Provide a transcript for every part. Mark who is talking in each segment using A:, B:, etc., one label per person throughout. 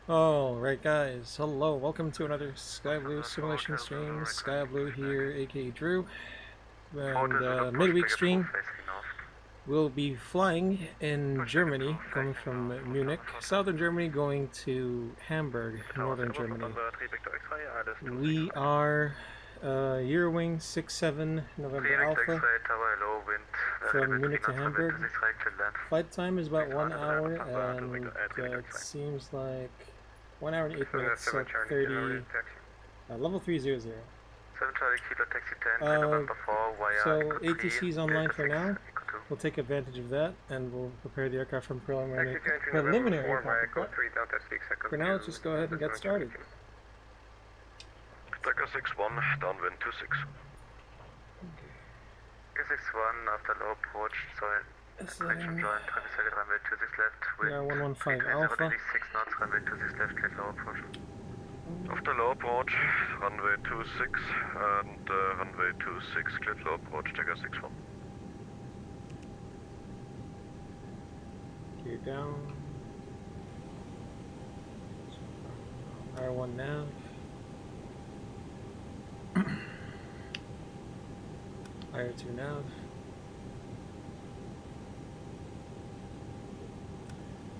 A: Alright guys, hello, welcome to another SkyBloo simulation stream. SkyBloo here, aka Drew, and midweek stream. We'll be flying in Germany, coming from Munich, southern Germany, going to Hamburg, northern Germany. We are Eurowing 67 November Alpha from Munich to Hamburg. Flight time is about 1 hour, and it seems like 1 hour and 8 minutes at 30, level 300. So ATC is online for now. We'll take advantage of that, and we'll prepare the aircraft from preliminary aircraft. For now, let's just go ahead and get started.
B: Decker 61, downwind 26.
C: Okay. 61 after low approach, sorry. Correction join, traffic circuit runway 26 left.
A: Wind 115 Alpha.
C: 6 knots, runway 26 left, clear low approach.
B: After low approach, runway 26 and runway 26, cleared low approach, Decker 61.
A: Gear down. R1 nav. IR2 nav.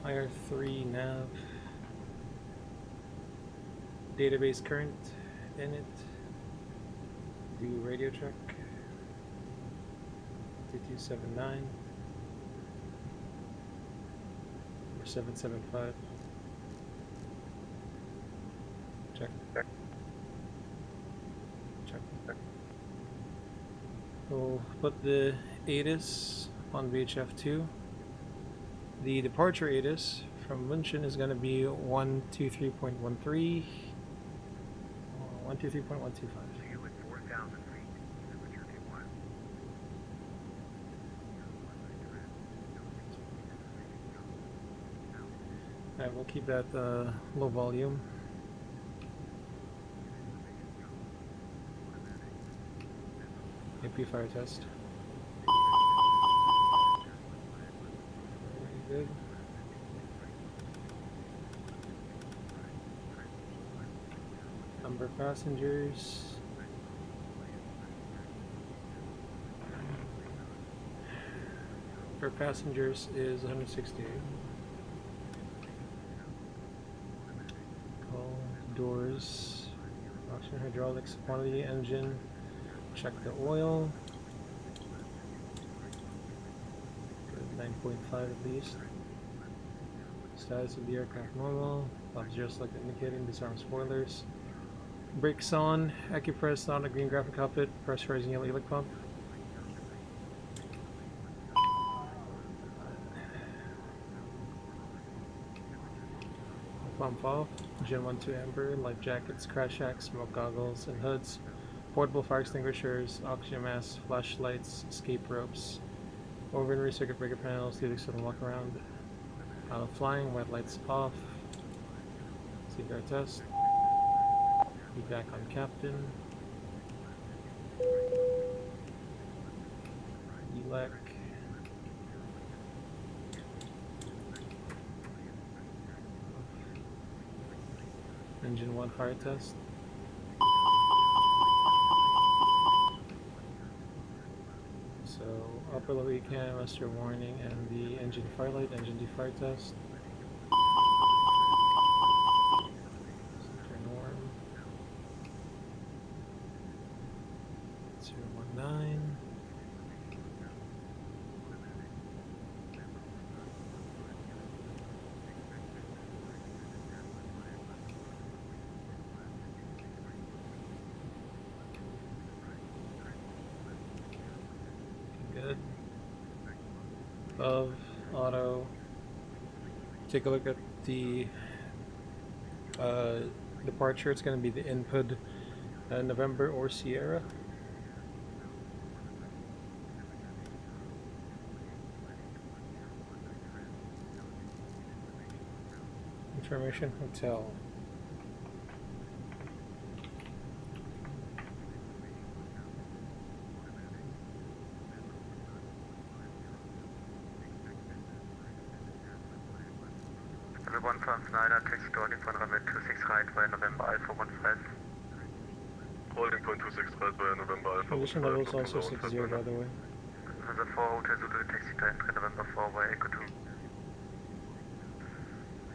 A: IR3 nav. Database current in it. Do radio check. 2279 or 775. Check. We'll put the ATIS on VHF2. The departure ATIS from München is going to be 123.13, 123.125. Alright, we'll keep that low volume. AP fire test. Very good. Number of passengers. Per passengers is 168. Call doors. Oxygen, hydraulics, quantity, engine. Check the oil. 9.5 at least. Status of the aircraft normal. Flaps 0 select indicating. Disarm spoilers. Brakes on. Acupress on a green graphic cockpit. Pressurizing yellow helic pump. Pump off. Gen 1-2 amber. Life jackets, crash axe, smoke goggles, and hoods. Portable fire extinguishers, oxygen masks, flashlights, escape ropes, overhead circuit breaker panels, helix for the walk around. Flying, white lights off. CPR test. Feedback on captain. ELEC. Engine 1 fire test. So upper low ECAM, muster warning, and the engine fire light, engine defire test. Center norm. 019. Good. Above, auto. Take a look at the departure. It's going to be the input November or Sierra. Information hotel.
C: Level 159 at taxi holding point runway 26 right via November Alpha 15.
B: Holding point 26 right via November Alpha.
A: Condition level is also 60 by the way.
C: Lufthansa 4 Hotel Zulu taxi to entry November 4 via Echo 2.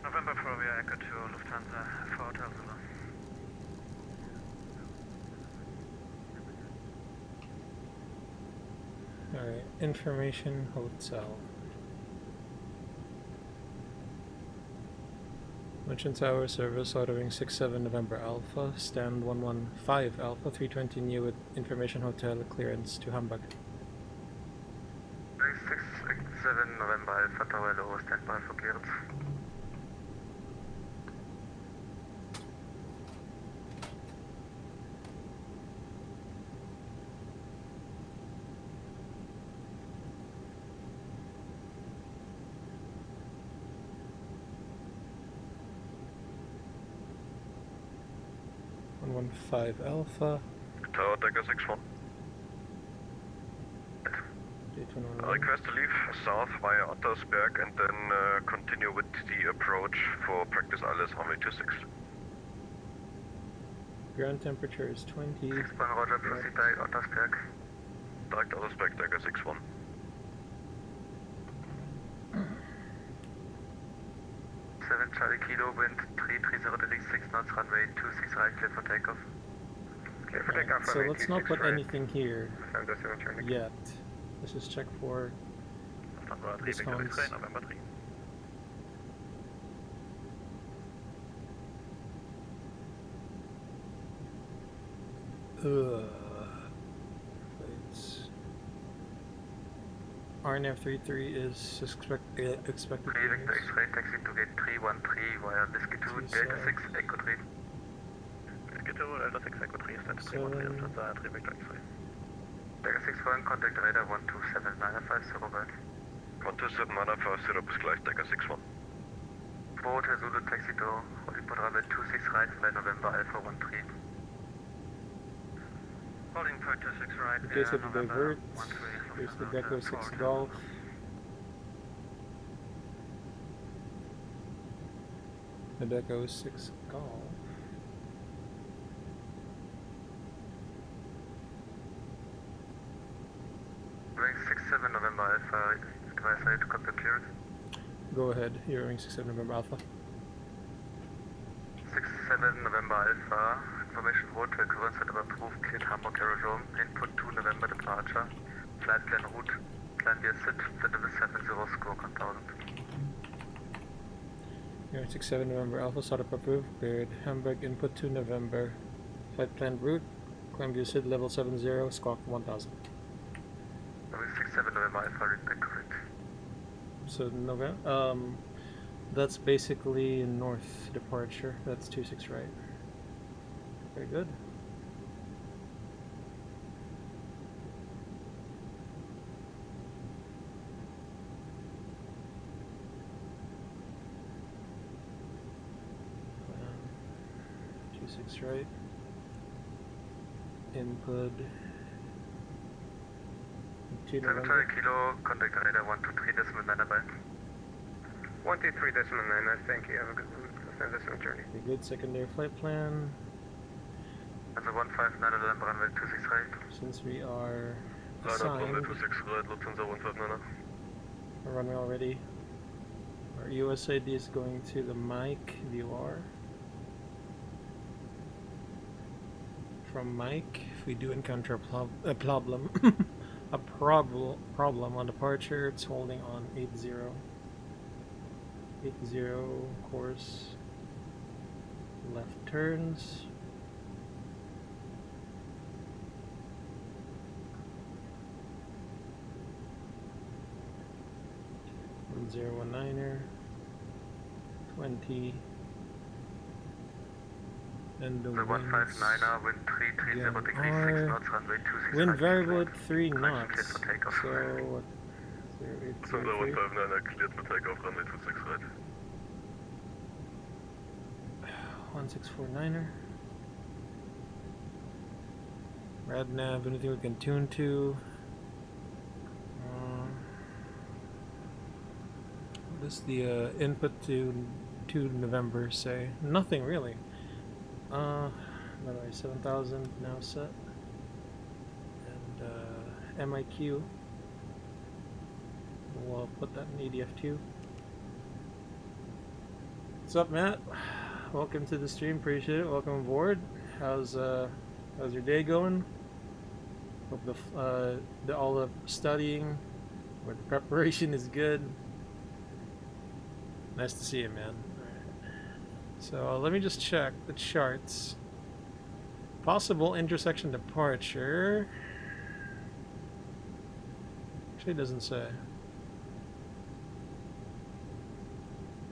C: November 4 via Echo 2, Lufthansa 4 Hotel Zulu.
A: Alright, information hotel. Merchant Tower service ordering 67 November Alpha, stand 115 Alpha, 320 new with information hotel clearance to Hamburg.
C: 67 November Alpha Tower low, stand by for clearance.
A: Five Alpha.
B: Tower Decker 61. Request to leave south via Ottersberg and then continue with the approach for practice ILS runway 26.
A: Ground temperature is 20.
C: 6 Roger, proceed direct Ottersberg.
B: Direct Ottersberg, Decker 61.
C: Charlie Kilo, wind 330 degrees 6 knots, runway 26 right, clear for takeoff. Clear for takeoff.
A: So let's not put anything here yet. Let's just check for response.
C: November 3.
A: RNF33 is expected to
C: Vector X-ray taxi to gate 313 via Whiskey 2, Delta 6, Echo 3. Whiskey 2, Delta 6, Echo 3, stand 313, Lufthansa 3 Vector X-ray. Delta 6 1, contact radar 12795, zero back.
B: 12795, zero bis gleich, Decker 61.
C: Hotel Zulu taxi to holding point runway 26 right via November Alpha 13. Holding point 26 right
A: in case it diverts, there's the Deco 6 Golf. The Deco 6 Golf.
C: Ring 67 November Alpha, advise ready to copy clearance.
A: Go ahead, you're ring 67 November Alpha.
C: 67 November Alpha, information hotel current set of approved cleared Hamburg aerodrome, input 2 November departure, flight plan route, plan via SIT, level 70 score 1000.
A: You're 67 November Alpha, startup approved, cleared Hamburg, input 2 November, flight plan route, climb via SID level 70, squawk 1000.
C: 67 November Alpha, read back correct.
A: So November, that's basically north departure. That's 26 right. Very good. Plan 26 right. Input. 2 November.
C: Kilo, contact radar 123.9.
D: 123.9, thank you. Have a good one. Journey.
A: Very good. Secondary flight plan.
C: That's a 159 November runway 26 right.
A: Since we are
B: Line up runway
A: assigned
B: 26 right, Lufthansa 159.
A: a runway already, our USAD is going to the Mike VOR. From Mike, if we do encounter a problem, a problem on departure, it's holding on 80. 80 course, left turns. One 019er, 20, and the winds
C: 159er, wind 330 degrees 6 knots, runway 26
A: wind
C: right.
A: variable at 3 knots.
C: Cleared for takeoff.
A: So what?
B: Lufthansa 159 cleared for takeoff, runway 26 right.
A: 1649er. Rad nav, anything we can tune to. What is the input to to November, say? Nothing really. By the way, 7,000 now set. And MIQ. We'll put that in EDF2. What's up, Matt? Welcome to the stream. Appreciate it. Welcome aboard. How's your day going? Hope all the studying or the preparation is good. Nice to see you, man. Alright. So let me just check the charts. Possible intersection departure. Actually, it doesn't say.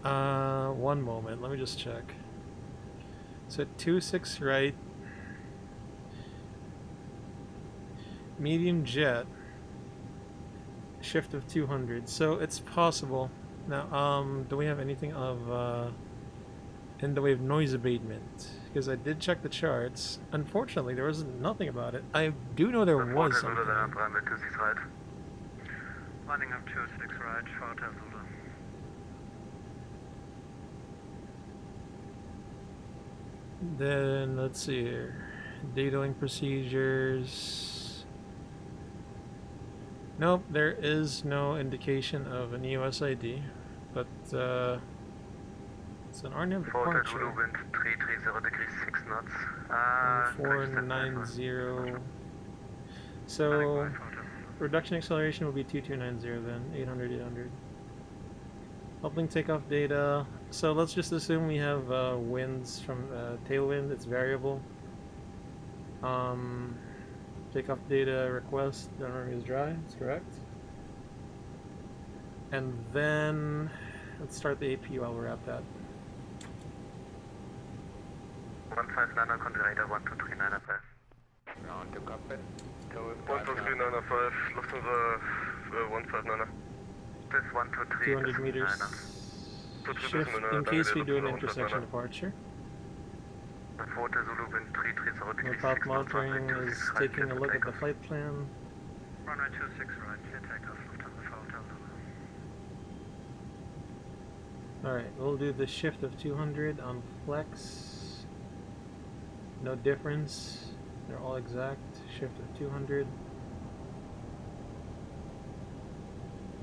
A: One moment. Let me just check. So 26 right. Medium jet. Shift of 200. So it's possible. Now, do we have anything of in the way of noise abatement? Because I did check the charts. Unfortunately, there was nothing about it. I do know there was something.
C: Running up 26 right, Vater Zulu.
A: Then let's see here. Data link procedures. Nope, there is no indication of an EOS ID, but it's an RNAV departure.
C: Wind 330 degrees 6 knots.
A: 490. So reduction acceleration will be 2290 then, 800, 800. Uplink takeoff data. So let's just assume we have winds from tailwind. It's variable. Takeoff data request. The runway is dry. That's correct. And then let's start the AP while we're at that.
C: 159 configurator 12395.
D: Ground to cockpit.
B: 12395, Lufthansa 159er.
C: This 123.
A: 200 meters. Shift in case we do an intersection departure.
C: Vater Zulu wind 330
A: The
C: degrees
A: path
C: 6 knots.
A: monitoring is taking a look at the flight plan.
C: Runway 26 right, clear takeoff, Lufthansa Vater Zulu.
A: Alright, we'll do the shift of 200 on flex. No difference. They're all exact. Shift of 200.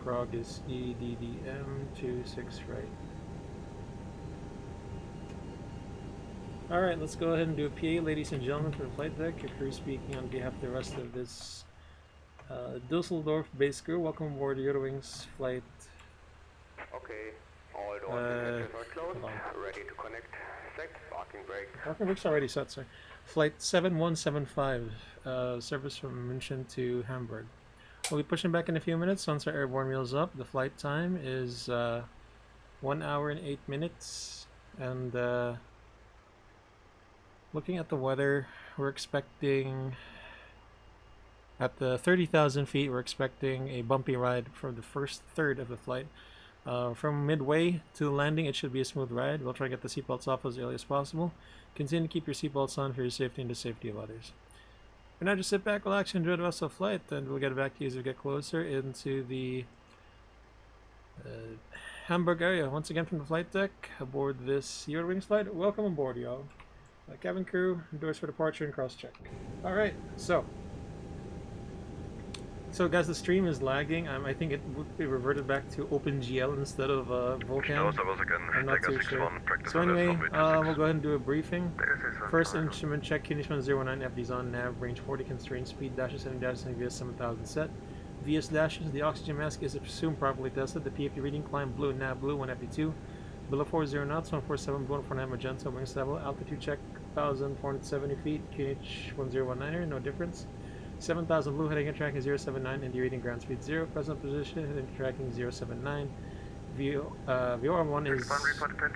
A: Prague is EDDM-26 right. Alright, let's go ahead and do a PA, ladies and gentlemen, for the flight deck. Your crew speaking on behalf of the rest of this Dusseldorf base crew. Welcome aboard Eurowings flight.
D: Okay, all doors are closed. Ready to connect. Set parking brake.
A: Parking brake's already set, sir. Flight 7175, service from Munich to Hamburg. We'll be pushing back in a few minutes once our airborne wheels up. The flight time is 1 hour and 8 minutes. And looking at the weather, we're expecting at the 30,000 feet, we're expecting a bumpy ride for the first third of the flight. From midway to landing, it should be a smooth ride. We'll try to get the seatbelts off as early as possible. Continue to keep your seatbelts on for your safety and the safety of others. For now, just sit back, relax, and enjoy the rest of the flight, and we'll get back to you as we get closer into the Hamburg area. Once again from the flight deck, aboard this Eurowings flight. Welcome aboard, y'all. Cabin crew, doors for departure and cross-check. Alright, so guys, the stream is lagging. I think it reverted back to OpenGL instead of Vulkan. I'm not too sure. So anyway, we'll go ahead and do a briefing. First instrument check, Kunish 019, FD's on, nav, range 40, constraint, speed, dashes 7, VS 7000 set. VS dashes, the oxygen mask is assumed properly tested. The PFD reading, climb blue, nav blue, 1 FD2. Below 40 knots, 147, 149 magenta, wing stable, altitude check, 1,470 feet, QNH 1019er, no difference. 7,000 blue, heading and tracking 079, and reading ground speed 0, present position, heading and tracking 079. VOR1 is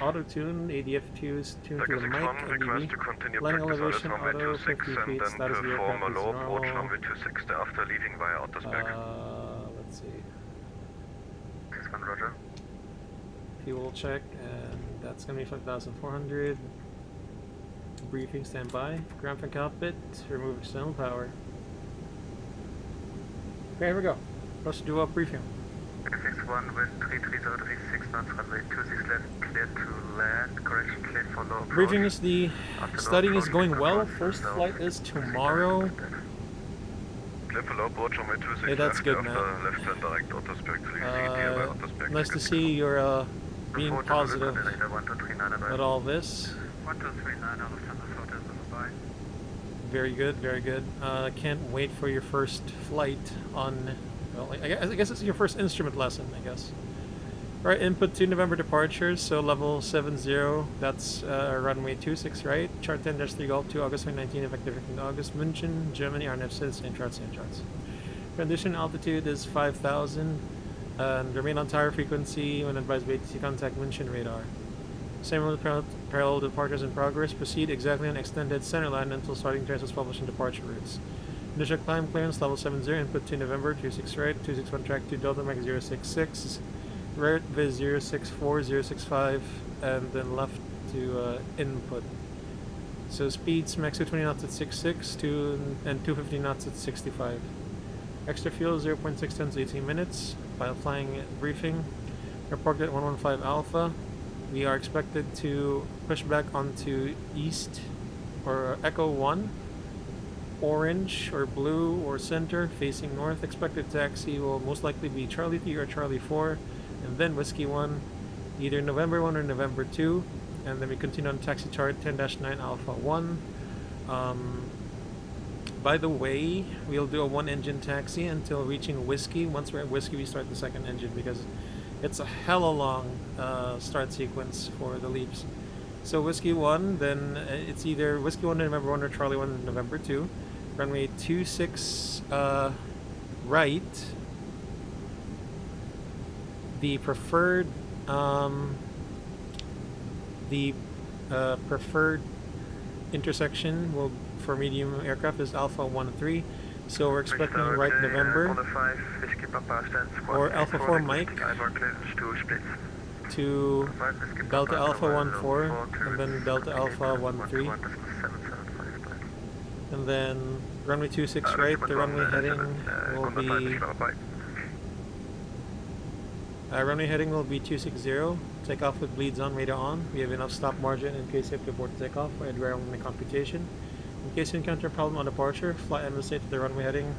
A: auto-tuned, ADF2 is tuned to the mic, NDV. Landing elevation, auto, 50 feet, status of the aircraft is normal. Let's see. Fuel check, and that's going to be 5,400. Briefing, standby. Ground from cockpit, remove external power. Okay, here we go. Let's do a briefing.
C: X61 wind 33036 knots, runway 26 left, clear to land, correction clear for low approach.
A: Briefing is the studying is going well. First flight is tomorrow.
B: Clear for low approach, runway 26
A: Hey, that's
B: left,
A: good,
B: after
A: man.
B: left turn direct Ottersberg, please ETA by Ottersberg.
A: Nice to see you're being positive at all this.
C: 1239 out of Thunder Hotel is by.
A: Very good, very good. Can't wait for your first flight on. Well, I guess it's your first instrument lesson, I guess. Alright, input to November departures, so level 70, that's runway 26, right? Chart 10-3 Golf 2, August 2019, effective 15 August, München, Germany, RNF same charts, same charts. Transition altitude is 5,000, and remain on tower frequency when advised by ATC contact München radar. Same with parallel departures in progress, proceed exactly on extended center line until starting transits published in departure routes. Initial climb clearance level 70, input to November, 26 right, 261 track 2 Delta Mach 066. Right viz 064, 065, and then left to input. So speeds max 220 knots at 66, and 250 knots at 65. Extra fuel 0.6 tons 18 minutes. While flying briefing, report at 115 Alpha. We are expected to push back onto East or Echo 1, Orange or Blue or Center facing north. Expected taxi will most likely be Charlie 3 or Charlie 4. And then Whiskey 1, either November 1 or November 2, and then we continue on taxi chart 10-9 Alpha 1. By the way, we'll do a one-engine taxi until reaching Whiskey. Once we're at Whiskey, we start the second engine because it's a hella long start sequence for the leaps. So Whiskey 1, then it's either Whiskey 1 November 1 or Charlie 1 November 2. Runway 26 right. The preferred preferred intersection will for medium aircraft is Alpha 1 3, so we're expecting right November or Alpha 4 Mike to Delta Alpha 1 4 and then Delta Alpha 1 3, and then runway 26 right. The runway heading will be runway heading will be 260. Takeoff with bleeds on, radar on. We have enough stop margin in case you have to abort takeoff or adhere on the computation. In case you encounter a problem on departure, fly MSA to the runway heading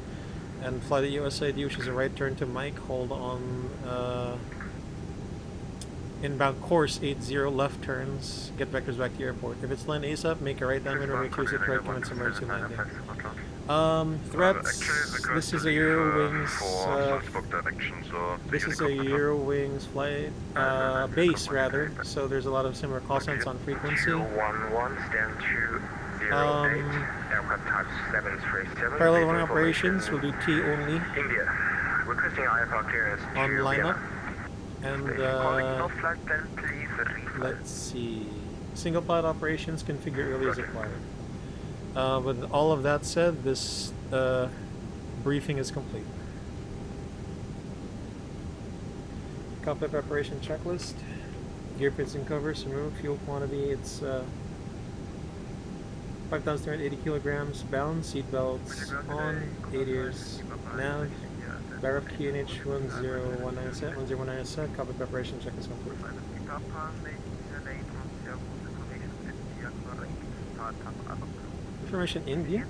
A: and fly the USID, which is a right turn to Mike. Hold on inbound course 80 left turns. Get vectors back to the airport. If it's land ASAP, make a right downwind runway 26 right, commence emergency landing. Threats. This is a Eurowings. This is a Eurowings flight base rather. So there's a lot of similar call signs on frequency. Parallel running operations will do T only on lineup. And let's see. Single pilot operations configure early as required. With all of that said, this briefing is complete. Cockpit preparation checklist. Gear pits and covers removed. Fuel quantity, it's 5,380 kilograms. Bound. Seat belts on. 8 ears. Nav. Barrel QNH 1019 set. 1019 set. Cockpit preparation check is complete. Information India.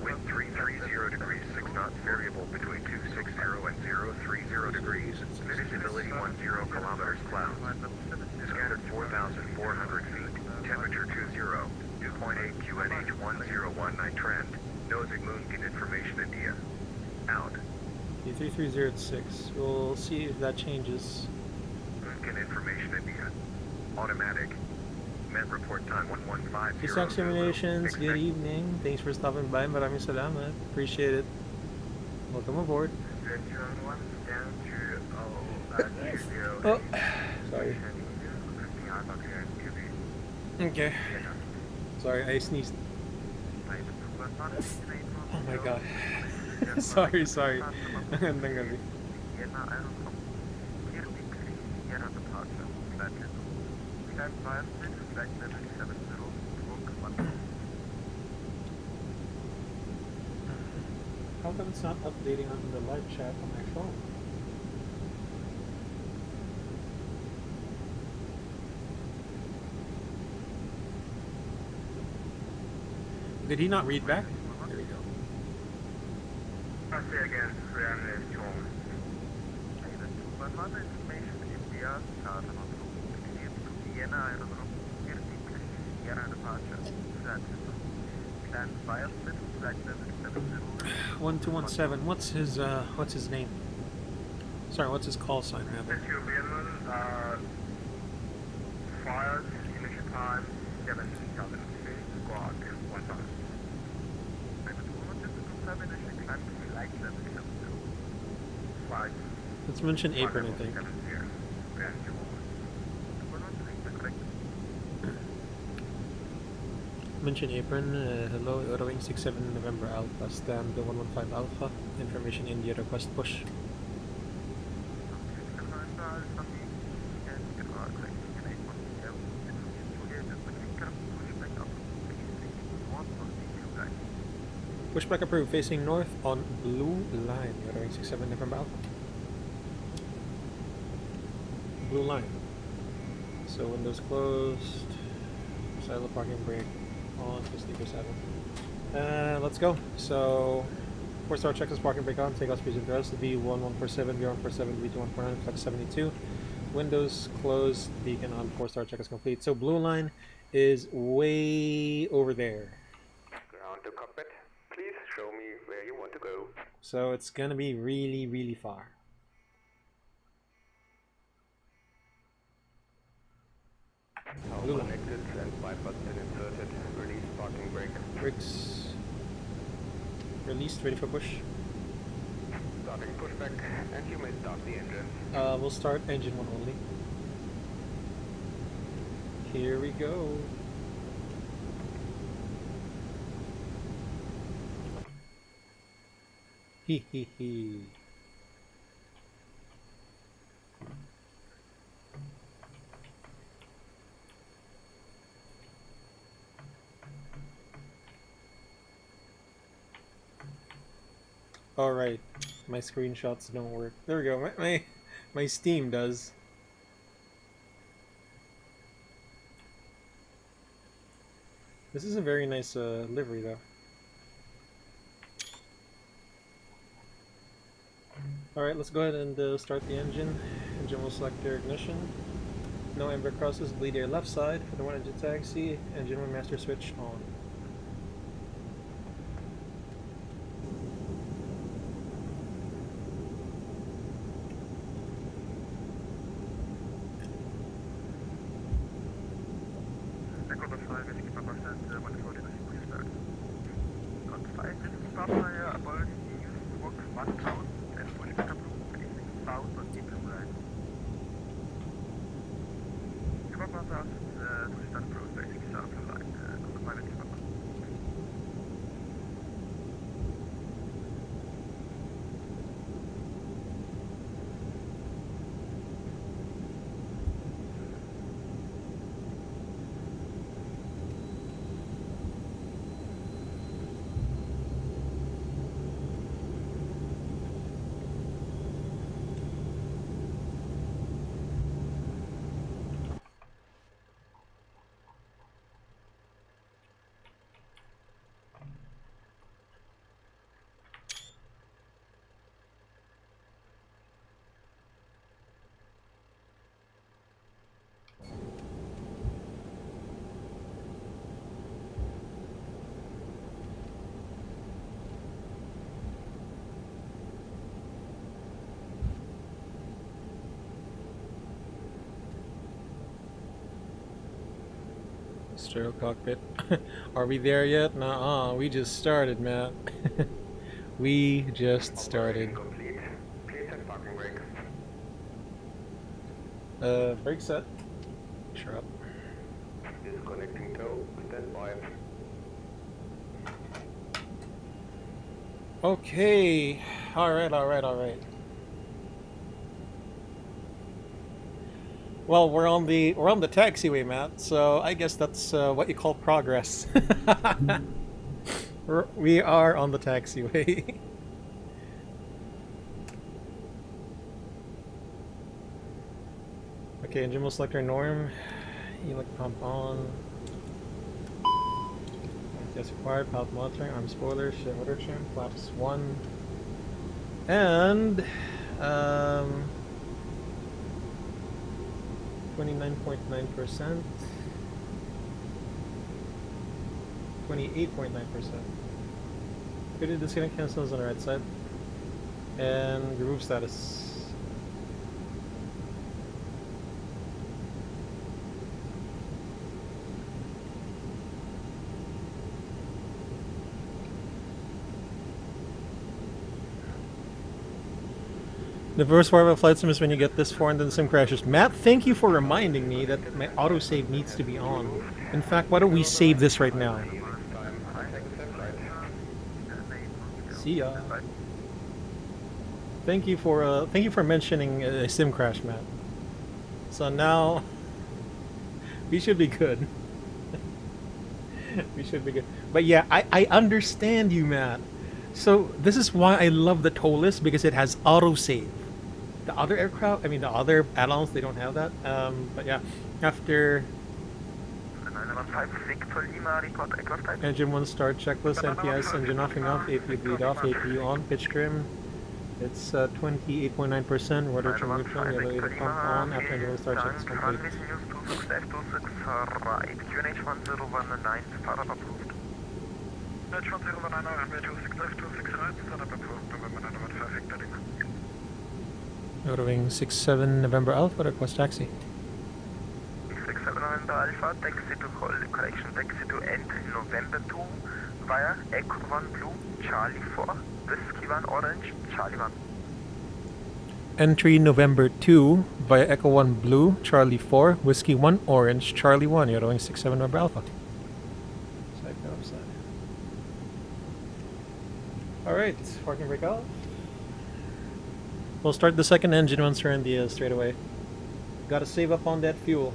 B: Wind 330 degrees, 6 knots, variable between 260 and 030 degrees. Visibility 10 kilometers clouds. Scattered 4,400 feet. Temperature 20. 2.8 QNH 1019 trend. Nosing Moonkin information India. Out.
A: 330 We'll see if that changes.
B: Moonkin information India. Automatic. Met report time 1150.
A: Peace examinations, good evening. Thanks for stopping by. Maraming salamat. Appreciate it. Welcome aboard. Oh, sorry. Okay. Sorry, I sneezed. Oh my god. sorry. Magandang gabi. How come it's not updating on the live chat on my phone? Did he not read back? There we go.
B: I'll say again, Ryan is John.
C: But not the information if we are starting on the Vienna, I don't know, Vienna departure. That's and file split, like
A: 1217. What's his name? Sorry, what's his call sign rather?
B: Filipino, files, initial time, 7,000 feet, squad, 1 time.
A: Let's mention apron, I think. Mention apron. Hello, Eurowing 67 November Alpha, stand 115 Alpha. Information India, request push. Pushback approved, facing north on blue line. Eurowing 67 November Alpha. Blue line. So windows closed. Silent parking brake on. Sleeper 7. Let's go. So 4-star checklist, parking brake on. Takeoff speed and thrust. V1147, V147, V2149, flex 72. Windows closed. Beacon on. 4-star checklist complete. So blue line is way over there.
D: Ground to cockpit. Please show me where you want to go.
A: So it's gonna be really, really far.
D: Blue connected and 5 buttons inserted. Release parking brake.
A: Brakes released, ready for push.
D: Starting pushback, and you may start the engine.
A: We'll start engine 1 only. Here we go. Hee hee hee. Alright, my screenshots don't work. There we go, my Steam does. This is a very nice livery though. Alright, let's go ahead and start the engine. Engine will select air ignition. No amber crosses, bleed air left side. For the 1 engine taxi, engine 1 master switch on. Stereo cockpit. Are we there yet? Nuh-uh, we just started, Matt. We just started.
D: Complete. Please set parking brake.
A: Brake set. Sure up.
D: Disconnecting tow. Stand by.
A: Okay. Alright. Well, we're on the taxiway, Matt. So I guess that's what you call progress. We are on the taxiway. Okay, engine will select our norm. Helic pump on. Yes, required. Pallet monitoring. Arm spoilers. Ship motor trim. Flaps 1. And 29.9%. 28.9%. Good disconnect cancels on the right side. And remove status. The worst part about flight sim is when you get this far and then the sim crashes. Matt, thank you for reminding me that my autosave needs to be on. In fact, why don't we save this right now? See ya. Thank you for mentioning a sim crash, Matt. So now we should be good. We should be good. But yeah, I understand you, Matt. So this is why I love the ToLiSs, because it has autosave. The other aircraft, I mean the other add-ons, they don't have that. But yeah, after engine 1 start, checklist, NPS, engine off, APU bleed off, APU on, pitch trim. It's 28.9%, rudder trim neutral, elevator pump on, after engine 1 start, checklist complete. Ordering 67 November Alpha, request taxi.
C: 67 November Alpha, taxi to correction, taxi to entry November 2 via Echo 1 Blue, Charlie 4, Whiskey 1 Orange, Charlie 1.
A: Entry November 2 via Echo 1 Blue, Charlie 4, Whiskey 1 Orange, Charlie 1. You're doing 67 November Alpha. Side go upside. Alright, parking brake out. We'll start the second engine once we're in the straightaway. Gotta save up on that fuel.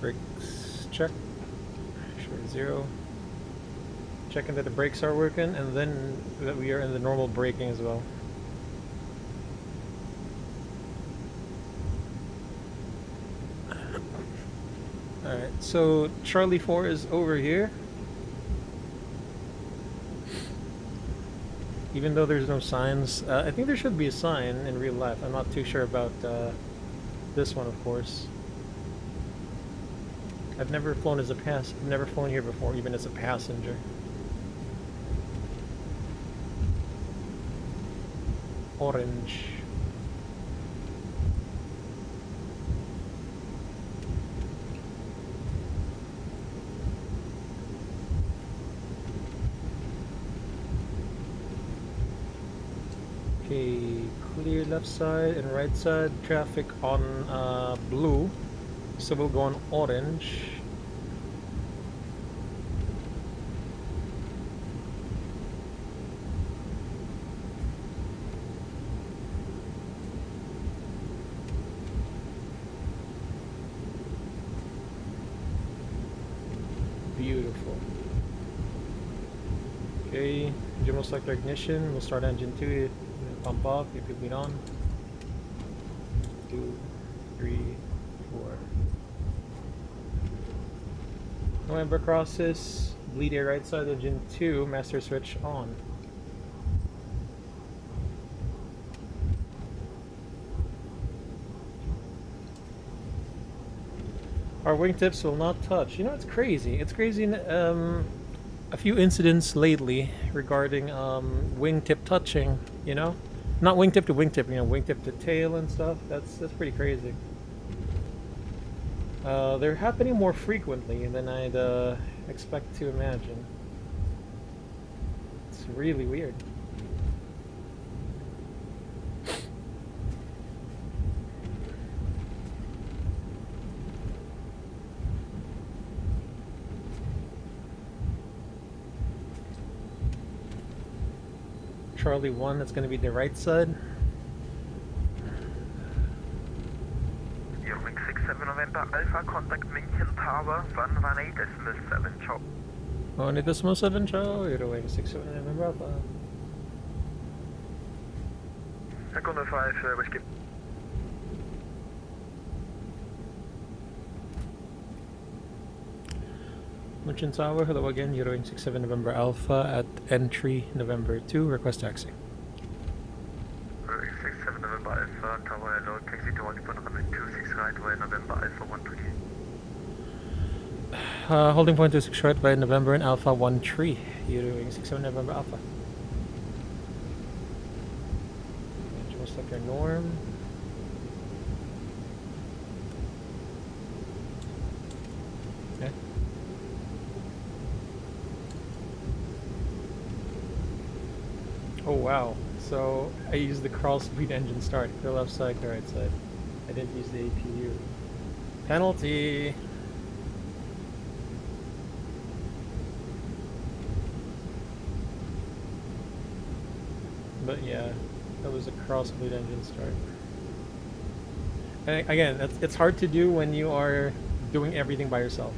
A: Brakes check. Sure, 0. Checking that the brakes are working, and then that we are in the normal braking as well. Alright, so Charlie 4 is over here. Even though there's no signs, I think there should be a sign in real life. I'm not too sure about this one, of course. I've never flown as a I've never flown here before, even as a passenger. Orange. Okay, clear left side and right side. Traffic on blue, so we'll go on orange. Beautiful. Okay, engine will select ignition. We'll start engine 2. Pump off, if you bleed on. 2, 3, 4. November crosses, bleed air right side, engine 2, master switch on. Our wingtips will not touch. You know, it's crazy. It's crazy. A few incidents lately regarding wingtip touching, you know? Not wingtip to wingtip, you know, wingtip to tail and stuff. That's pretty crazy. They're happening more frequently than I'd expect to imagine. It's really weird. Charlie 1, that's going to be the right side.
C: Eurowing 67 November Alpha, contact München Tower, 118.7, ciao.
A: 118.7, ciao, Eurowing 67 November Alpha.
C: Contact 5, Whiskey.
A: Munchen Tower, hello again, Euroing 67 November Alpha at entry November 2, request taxi.
C: 67 November Alpha, Tower, hello, taxi to 26 right, via November Alpha 13.
A: Holding point 26 right by November and Alpha 13, Euroing 67 November Alpha. Just like your norm. Okay. Oh wow, so I used the crawl speed engine start, the left side, the right side. I didn't use the APU. Penalty! But yeah, that was a crawl speed engine start. And again, it's hard to do when you are doing everything by yourself.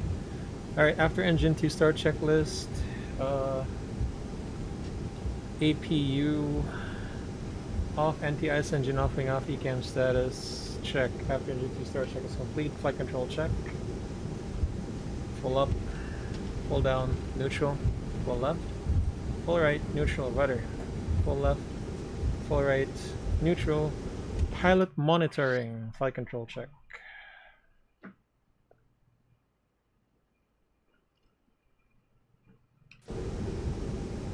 A: Alright, after engine 2 start checklist, APU off, anti-ice engine off, wing off, ECAM status check. After engine 2 start check is complete, flight control check. Full up, full down, neutral, full left, full right, neutral, rudder, full left, full right, neutral, pilot monitoring, flight control check.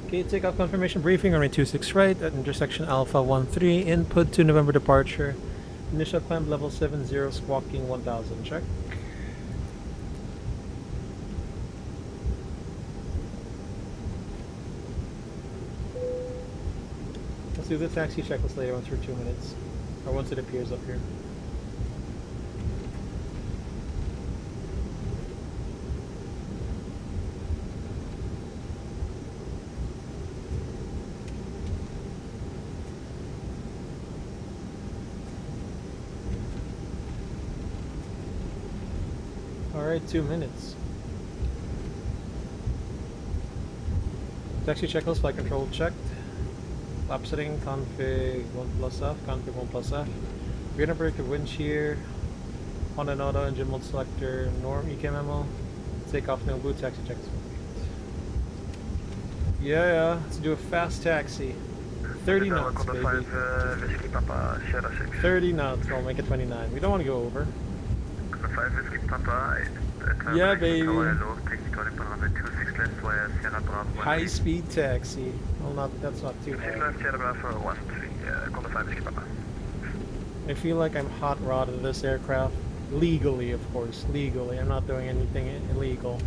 A: Okay, takeoff confirmation briefing on runway 26 right at intersection Alpha 13, input to November departure, initial climb level 70, squawking 1000, check. Let's do the taxi checklist later once for 2 minutes, or once it appears up here. Alright, 2 minutes. Taxi checklist, flight control checked. Lap setting, config 1+F, config 1+F. Radar predictive wind shear. On and auto, engine mode selector, norm, EK memo. Takeoff, no blue, taxi checks. Yeah, let's do a fast taxi. 30 knots, baby. 30 knots, I'll make it 29. We don't want to go over. Yeah, baby. High speed taxi. Well, that's not too bad. I feel like I'm hot rodded this aircraft. Legally, of course. Legally. I'm not doing anything illegal.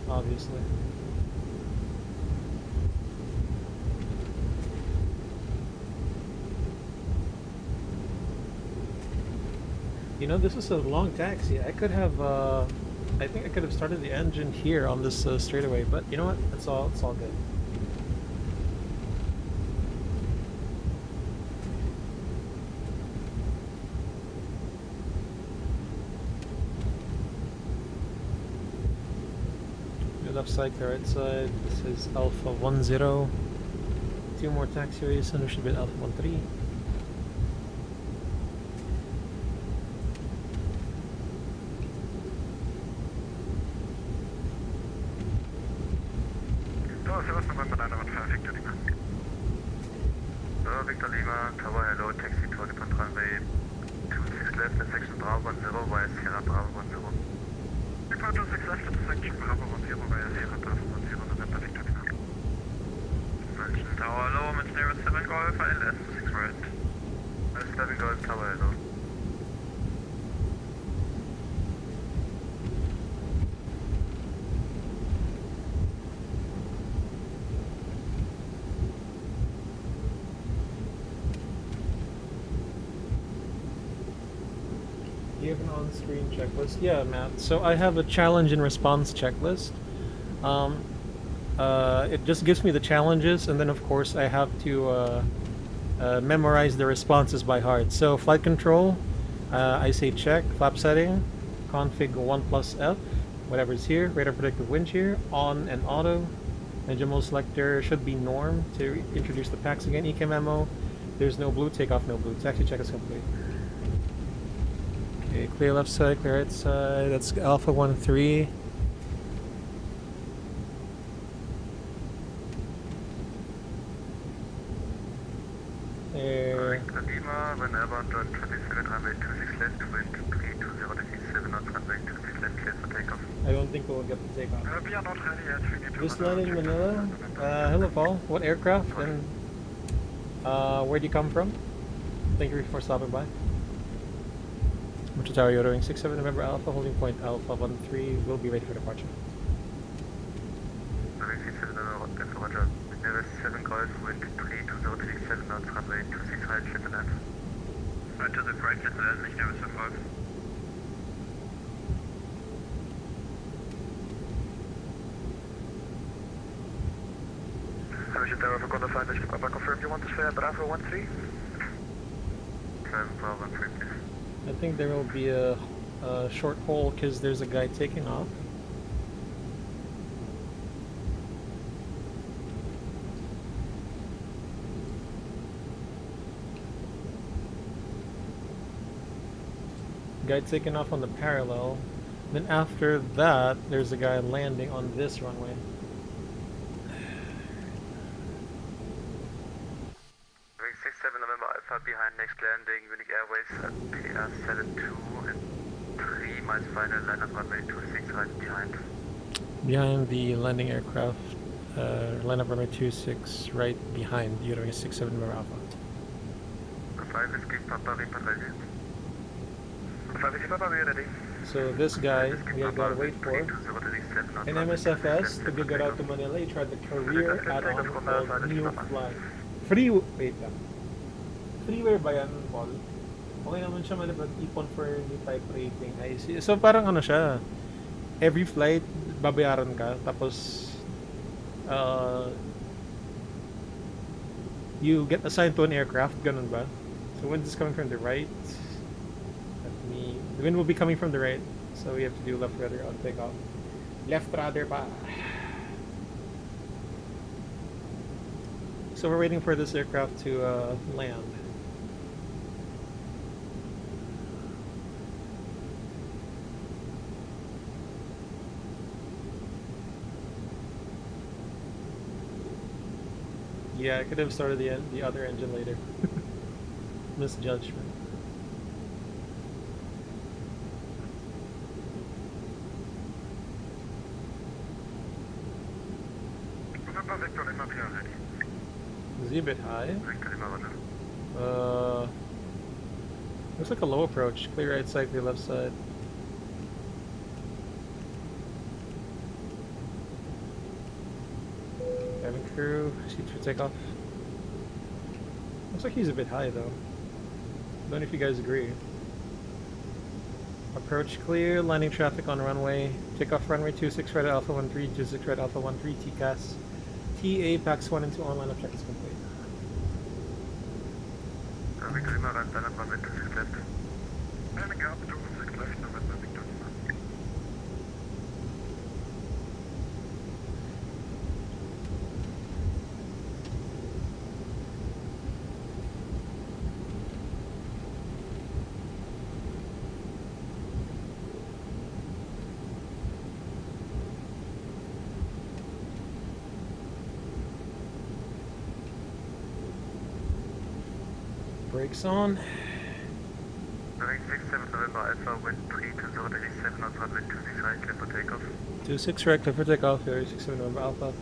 A: Obviously. You know, this is a long taxi. I could have, I think I could have started the engine here on this straightaway, but you know what? It's all good. The left side, the right side. This is Alpha 10. 2 more taxiways, and we should be at Alpha 13.
C: Victor Lima, Tower, hello, taxi to depart runway 26 left at section Bravo 10 via Sierra Bravo 10. Depart 26 left at section Bravo 10 via Sierra Bravo 10, November Victor Lima. Section Tower, hello, Mountaineer 7 Golf, ILS 6 right. 7 Golf, Tower, hello.
A: You have an on-screen checklist? Yeah, Matt. So I have a challenge and response checklist. It just gives me the challenges, and then of course I have to memorize the responses by heart. So flight control, I say check. Flap setting, config 1+F, whatever's here. Radar predictive wind shear, on and auto. Engine mode selector should be norm to introduce the packs again. EK memo. There's no blue, take off, no blue. Taxi check is complete. Okay, clear left side, clear right side. That's Alpha 1-3. There.
C: Lima, when airbound on traffic figure runway 26 left, wind 320 degrees 7 knots, runway 26 left, clear for takeoff.
A: I don't think we'll get the takeoff.
C: We are not ready yet, we need to
A: Just landed in Manila. Hello, Paul. What aircraft and where do you come from? Thank you for stopping by. Motor Tower Yodoing 67 November Alpha, holding point Alpha 13. We'll be ready for departure.
C: Runway 67 November, Roger. Nearest 7 cars, wind 320 degrees 7 knots, runway 26 right, clear to land. Right to the right, clear to land, nicht nearest 5. Having Tower for Condor 5, Whiskey Papa, confirm you want to stay at Bravo 13? Bravo 13, please.
A: I think there will be a short hole because there's a guy taking off. Guy taking off on the parallel. Then after that, there's a guy landing on this runway.
C: Ring 67 November Alpha behind next landing, Munich Airways at PR72 and 3 miles final, line up runway 26 right behind.
A: Behind the landing aircraft, line up runway 26 right behind, Yodoing 67 November Alpha.
C: 5 Whiskey Papa, report ready. 5 Whiskey Papa, we are ready.
A: So this guy, we have got to wait for. In MSFS, to get out to Manila, you tried the career add-on called New Fly. Wait lang. Freeware ba yan, Paul? Okay naman siya malapag ipon for new type rating. I see. So parang ano siya, every flight, babayaran ka, tapos you get assigned to an aircraft, ganun ba? So wind is coming from the right. The wind will be coming from the right, so we have to do left rudder on takeoff. Left rudder pa. So we're waiting for this aircraft to land. Yeah, I could have started the other engine later. Misjudgment. Is he a bit high? Looks like a low approach. Clear right side, clear left side. Cabin crew, seats for takeoff. Looks like he's a bit high though. Don't know if you guys agree. Approach clear, landing traffic on runway. Takeoff runway 26 right at Alpha 13, 26 right Alpha 13, TCAS. TA, PAX 1 and 2 online check is complete.
C: Victor Lima, right, line up runway 26 left. Landing up, 26 left, November Victor Lima.
A: Brakes on.
C: Ring 67 November Alpha, wind 320 degrees 7 knots, runway 26 right, clear for takeoff.
A: 26 right, clear for takeoff. 67 November Alpha.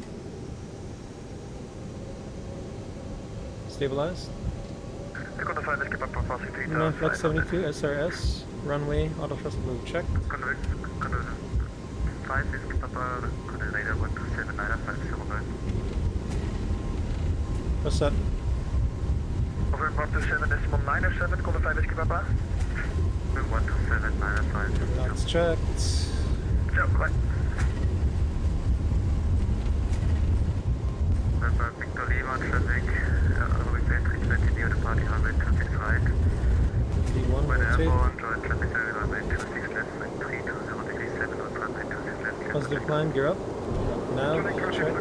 A: Stabilized.
C: Condor 5, Whiskey Papa, passing 3000.
A: Flex 72 SRS. Runway, auto thrust move check.
C: Condor 5, Whiskey Papa, Condor radar 1279509.
A: What's that?
C: Over 127.907, Condor 5 Whiskey Papa. 127.905.
A: That's checked.
C: Ciao, bye. November Victor Lima, traffic, Runway 320 near the party, runway 26 right.
A: D1
C: When
A: rotate.
C: airborne, join traffic area, runway 26 left, wind 320 degrees 7 knots, runway 26 left.
A: Positive climb, gear up. Now, check.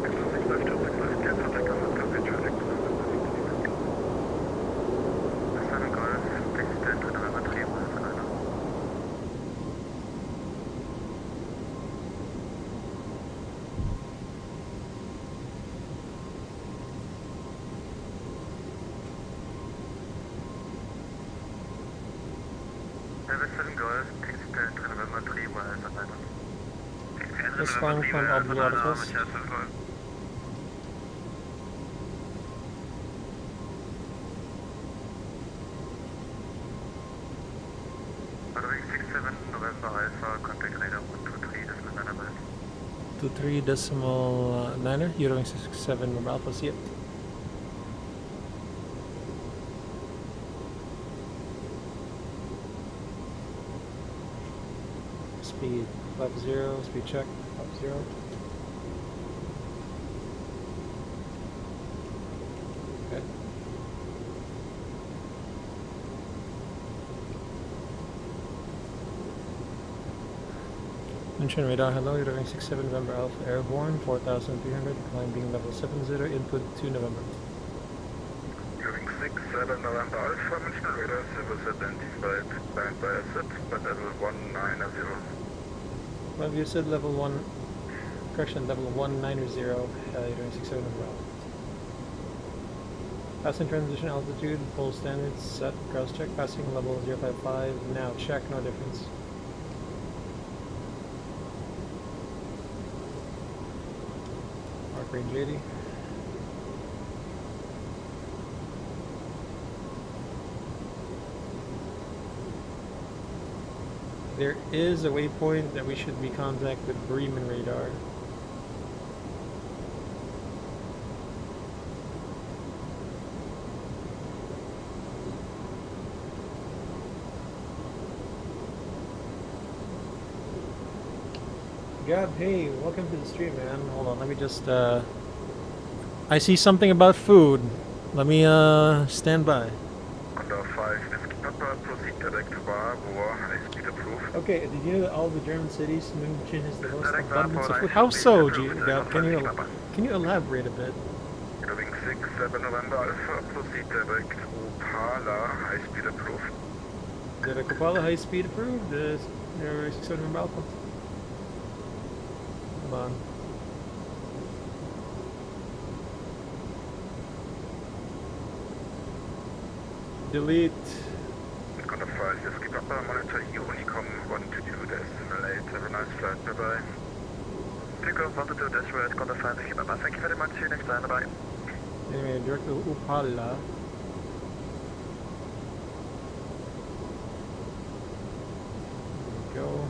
C: Level 7 Golf, XP11 November 3 Wild Atlanta.
A: That's flying from AllBlue Autofest.
C: Following 67 November Alpha, contact radar 123.9.
A: 23.9er, you're doing 67 November Alpha, see it. Speed 50, speed check 50. Okay. Mention radar, hello, you're doing 67 November Alpha Airborne, 4,300, climb being level 70, input 2 November.
B: During 6-7 November Alpha, München radar service identified land by asset, but level 190.
A: Well, you said level 1, correction, level 190, you're doing 67 November Alpha. Passing transition altitude, full standards, set, cross check, passing level 055, now check, no difference. Mark range 80. There is a waypoint that we should be contact with Bremen radar. Gab, hey, welcome to the stream, man. Hold on, let me just, I see something about food. Let me, stand by.
B: Under 5, Whiskey Papa, proceed direct to Bar, high speed approved.
A: Okay, did you know that all the German cities, München has the most abundance of food? How so, Gab? Can you elaborate a bit?
B: During 6-7 November Alpha, proceed direct to Opala, high speed approved.
A: Did a Kopala high speed approved? The 6-7 November Alpha? Hold on. Delete.
B: Under 5, Whiskey Papa, monitor Unicom 122 decimal 8. Have a nice flight, bye bye.
C: Unicom 122 decimal 8, contact 5, Whiskey Papa. Thank you very much, see you next time, bye bye.
A: Anyway, direct to Upala. There we go.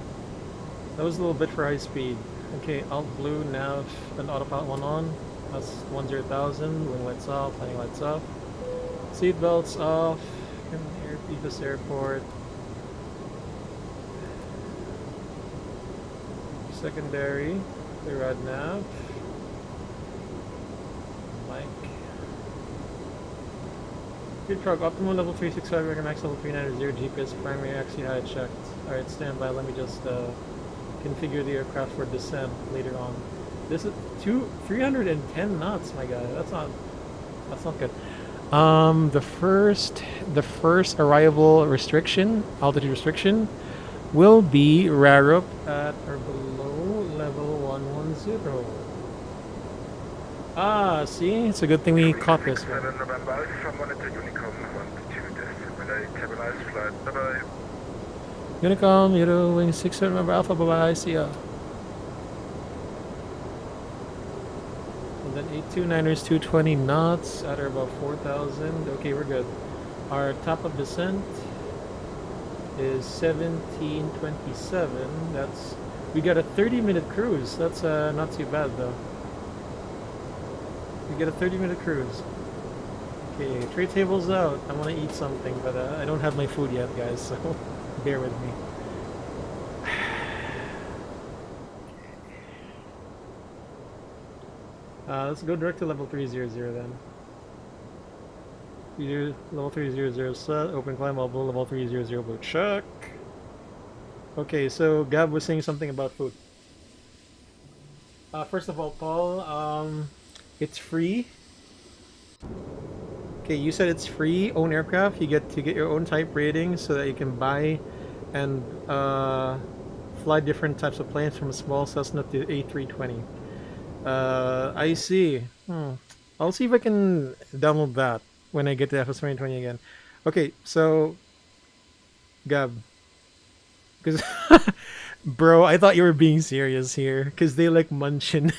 A: That was a little bit for high speed. Okay, alt blue, nav, and autopilot 1 on. That's 10,000. Wing lights off, landing lights off. Seat belts off. Airbus Airport. Secondary. Clear rod nav. Mic. Good truck. Optimum level 365. Regular max level 390. GPS primary axis height checked. Alright, stand by. Let me just configure the aircraft for descent later on. This is 310 knots, my guy. That's not good. The first arrival restriction, altitude restriction, will be Rarup at or below level 110. Ah, see, it's a good thing we caught this one.
B: 7 November Alpha, monitor Unicom 122 decimal 8. Have a nice flight, bye bye.
A: Unicom, you're doing 6 November Alpha, bye bye, see ya. And then 829ers 220 knots at or about 4,000. Okay, we're good. Our top of descent is 1727. We got a 30-minute cruise. That's not too bad though. We get a 30-minute cruise. Okay, tray table's out. I want to eat something, but I don't have my food yet, guys, so bear with me. Let's go direct to level 300 then. Level 300 set, open climb level 300 blue check. Okay, so Gab was saying something about food. First of all, Paul, it's free. Okay, you said it's free, own aircraft. You get to get your own type rating so that you can buy and fly different types of planes from a small Cessna to A320. I see. I'll see if I can download that when I get to FS 2020 again. Okay, so Gab, Because, bro, I thought you were being serious here. Because they like munchin.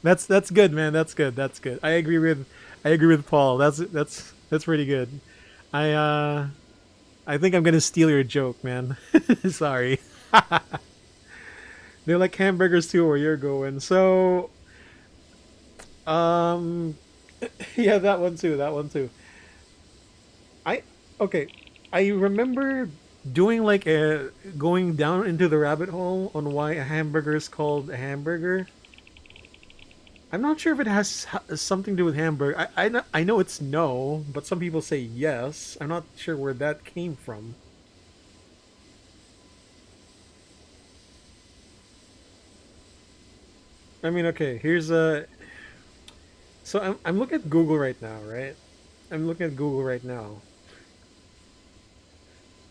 A: That's good, man. That's good. That's good. I agree with Paul. That's pretty good. I think I'm gonna steal your joke, man. Sorry. They like hamburgers too, where you're going. So, um, yeah, that one too. That one too. I okay. I remember doing like a going down into the rabbit hole on why a hamburger is called a hamburger. I'm not sure if it has something to do with hamburger. I know it's no, but some people say yes. I'm not sure where that came from. I mean, okay, here's a. So I'm looking at Google right now, right? I'm looking at Google right now.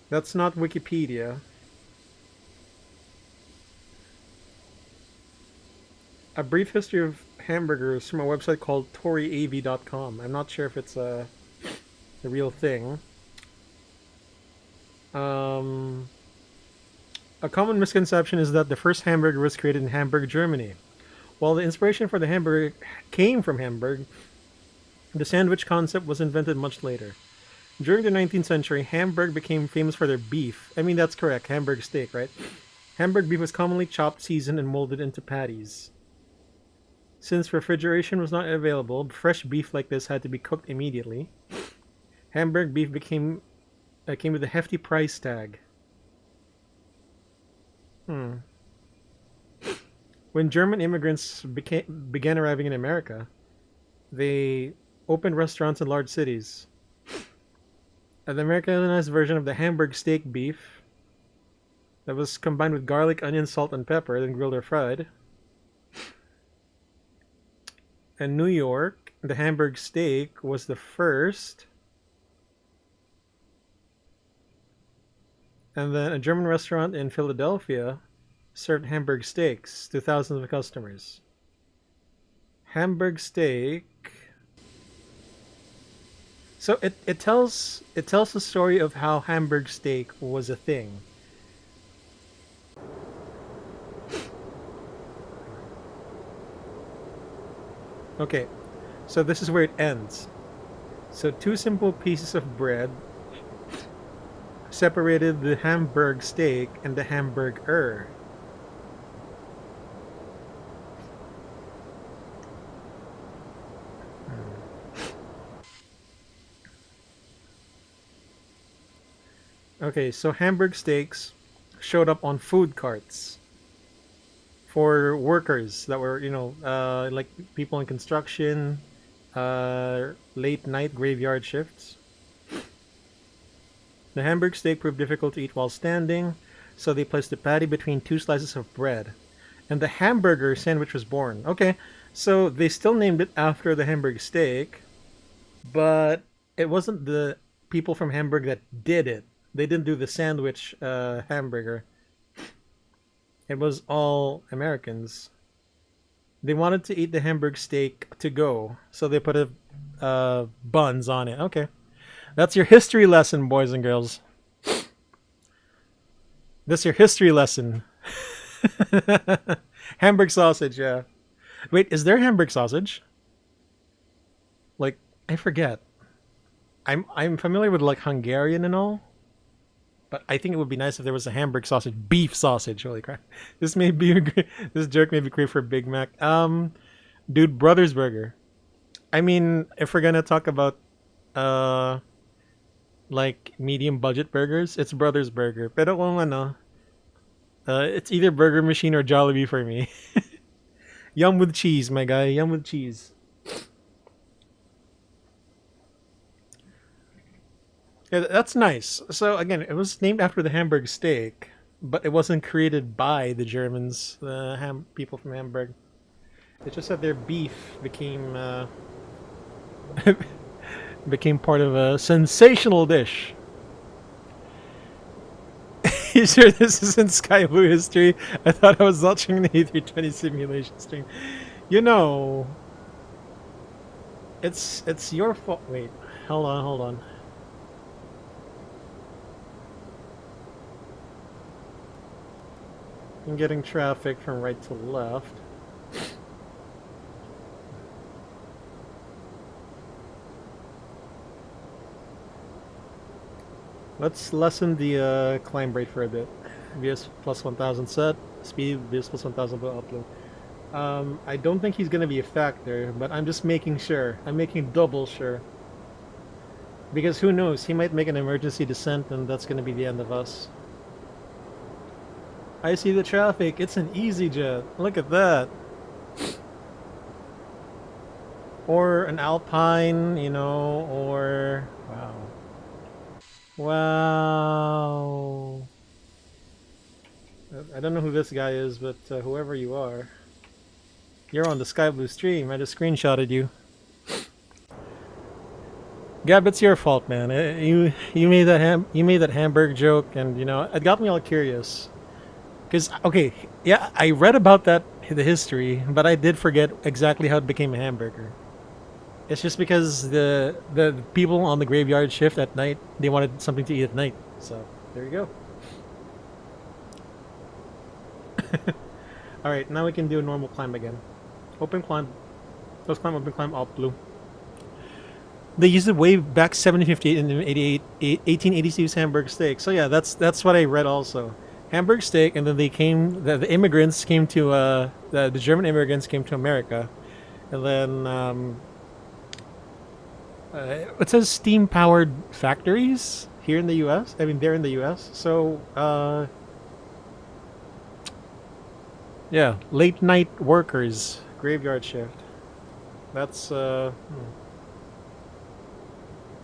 A: That's not Wikipedia. A brief history of hamburgers from a website called ToryAV.com. I'm not sure if it's a real thing. A common misconception is that the first hamburger was created in Hamburg, Germany. While the inspiration for the hamburger came from Hamburg, the sandwich concept was invented much later. During the 19th century, Hamburg became famous for their beef. I mean, that's correct, Hamburg steak, right? Hamburg beef was commonly chopped, seasoned, and molded into patties. Since refrigeration was not available, fresh beef like this had to be cooked immediately. Hamburg beef came with a hefty price tag. When German immigrants began arriving in America, they opened restaurants in large cities. An Americanized version of the Hamburg steak beef that was combined with garlic, onion, salt, and pepper, then grilled or fried. In New York, the Hamburg steak was the first. And then a German restaurant in Philadelphia served Hamburg steaks to thousands of customers. Hamburg steak. So it tells the story of how Hamburg steak was a thing. Okay, so this is where it ends. So two simple pieces of bread separated the Hamburg steak and the hamburger. Okay, so Hamburg steaks showed up on food carts for workers that were, like people in construction, late night graveyard shifts. The Hamburg steak proved difficult to eat while standing, so they placed the patty between two slices of bread, and the hamburger sandwich was born. Okay, so they still named it after the Hamburg steak, but it wasn't the people from Hamburg that did it. They didn't do the sandwich hamburger. It was all Americans. They wanted to eat the Hamburg steak to go, so they put buns on it. Okay. That's your history lesson, boys and girls. That's your history lesson. Hamburg sausage, yeah. Wait, is there Hamburg sausage? Like, I forget. I'm familiar with like Hungarian and all. But I think it would be nice if there was a Hamburg sausage, beef sausage. Holy crap! This joke may be great for Big Mac. Dude, Brothers Burger. I mean, if we're gonna talk about like medium budget burgers, it's Brothers Burger. Pero kung ano, it's either Burger Machine or Jollibee for me. Yum with cheese, my guy. Yum with cheese. Yeah, that's nice. So again, it was named after the Hamburg steak, but it wasn't created by the Germans, the people from Hamburg. It's just that their beef became became part of a sensational dish. You sure this isn't SkyBloo history? I thought I was watching the A320 simulation stream. You know, it's your fault. Wait, hold on. I'm getting traffic from right to left. Let's lessen the climb rate for a bit. VS plus 1000 set, speed VS plus 1000 upload. I don't think he's gonna be a factor, but I'm just making sure. I'm making double sure. Because who knows, he might make an emergency descent and that's gonna be the end of us. I see the traffic, it's an easy jet. Look at that. Or an Alpine, you know, or... Wow. Wow. I don't know who this guy is, but whoever you are, you're on the SkyBloo stream. I just screenshotted you. Gab, it's your fault, man. You made that Hamburg joke, and you know it got me all curious. Cause okay, yeah, I read about the history, but I did forget exactly how it became a hamburger. It's just because the people on the graveyard shift at night, they wanted something to eat at night. So there you go. Alright, now we can do a normal climb again. Open climb. Close climb, open climb, alt blue. They used it way back 1758 and 1886 Hamburg steak. So yeah, that's what I read also. Hamburg steak, and then they came, the immigrants came to, the German immigrants came to America. And then, it says steam-powered factories here in the U.S. I mean, they're in the U.S. So, yeah, late-night workers, graveyard shift. That's,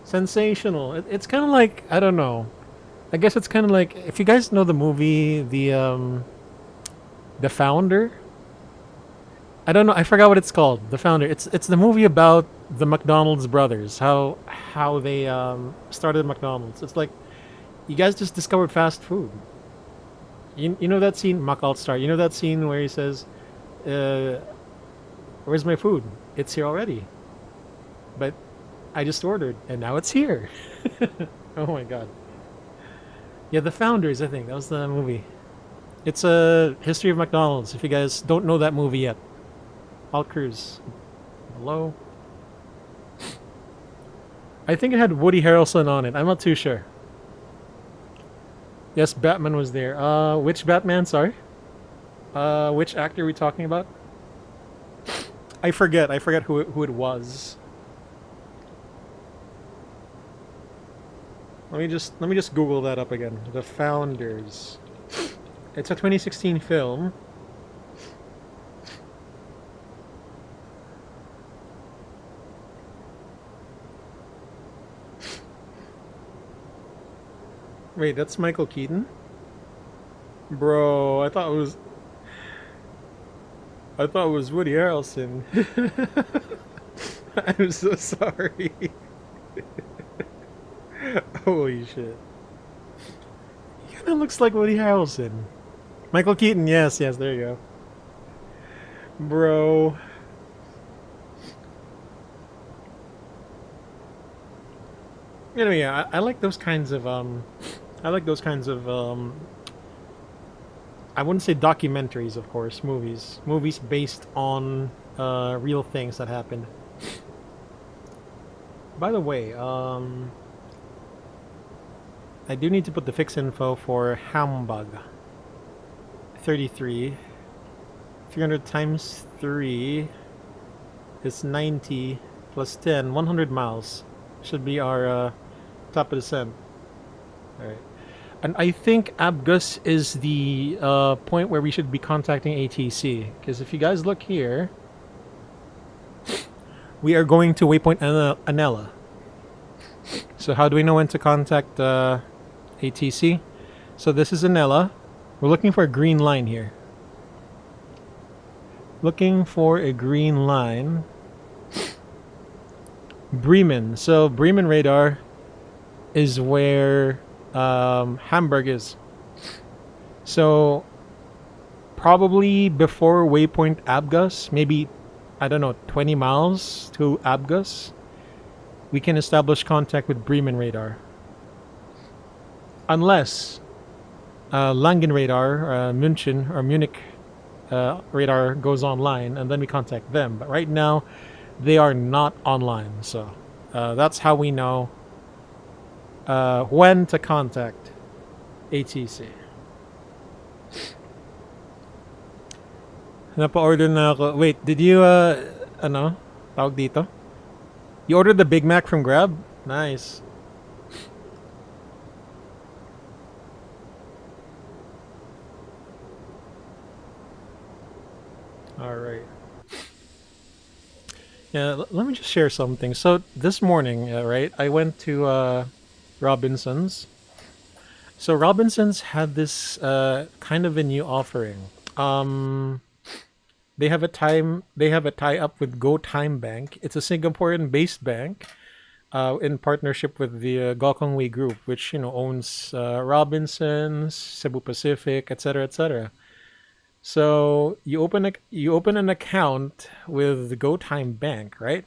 A: sensational. It's kind of like, I don't know. I guess it's kind of like, if you guys know the movie, The Founder. I don't know. I forgot what it's called. The Founder. It's the movie about the McDonald's brothers. How they started McDonald's. It's like you guys just discovered fast food. You know that scene, Makalt Star. You know that scene where he says, "Where's my food? It's here already." But I just ordered, and now it's here. Oh my god. Yeah, The Founders. I think that was the movie. It's a history of McDonald's. If you guys don't know that movie yet. All Cruise. Hello? I think it had Woody Harrelson on it. I'm not too sure. Yes, Batman was there. Which Batman? Sorry? Which actor are we talking about? I forget who it was. Let me just Google that up again. The Founders. It's a 2016 film. Wait, that's Michael Keaton? Bro, I thought it was Woody Harrelson. I'm so sorry. Holy shit. He kinda looks like Woody Harrelson. Michael Keaton, yes, there you go. Bro. Anyway, yeah, I like those kinds of I wouldn't say documentaries, of course, movies based on real things that happened. By the way, I do need to put the fix info for Hamburg. 33. 300 times 3 is 90 plus 10, 100 miles. Should be our top of descent. Alright. And I think Abgus is the point where we should be contacting ATC. Because if you guys look here, we are going to waypoint Anella. So how do we know when to contact ATC? So this is Anella. We're looking for a green line here. Looking for a green line. Bremen. So Bremen radar is where Hamburg is. So probably before waypoint Abgus, maybe, I don't know, 20 miles to Abgus, we can establish contact with Bremen radar. Unless Langen radar, Munich radar goes online, and then we contact them. But right now, they are not online, so that's how we know when to contact ATC. Napa-order na ako. Wait, did you, ano, tawag dito? You ordered the Big Mac from Grab? Nice. Alright. Yeah, let me just share something. So, this morning, right, I went to Robinson's. So, Robinson's had this kind of a new offering. They have a tie-up with Go Time Bank. It's a Singaporean-based bank in partnership with the Gokongwei Group, which owns Robinsons, Cebu Pacific, etc., etc. So you open an account with the Go Time Bank, right?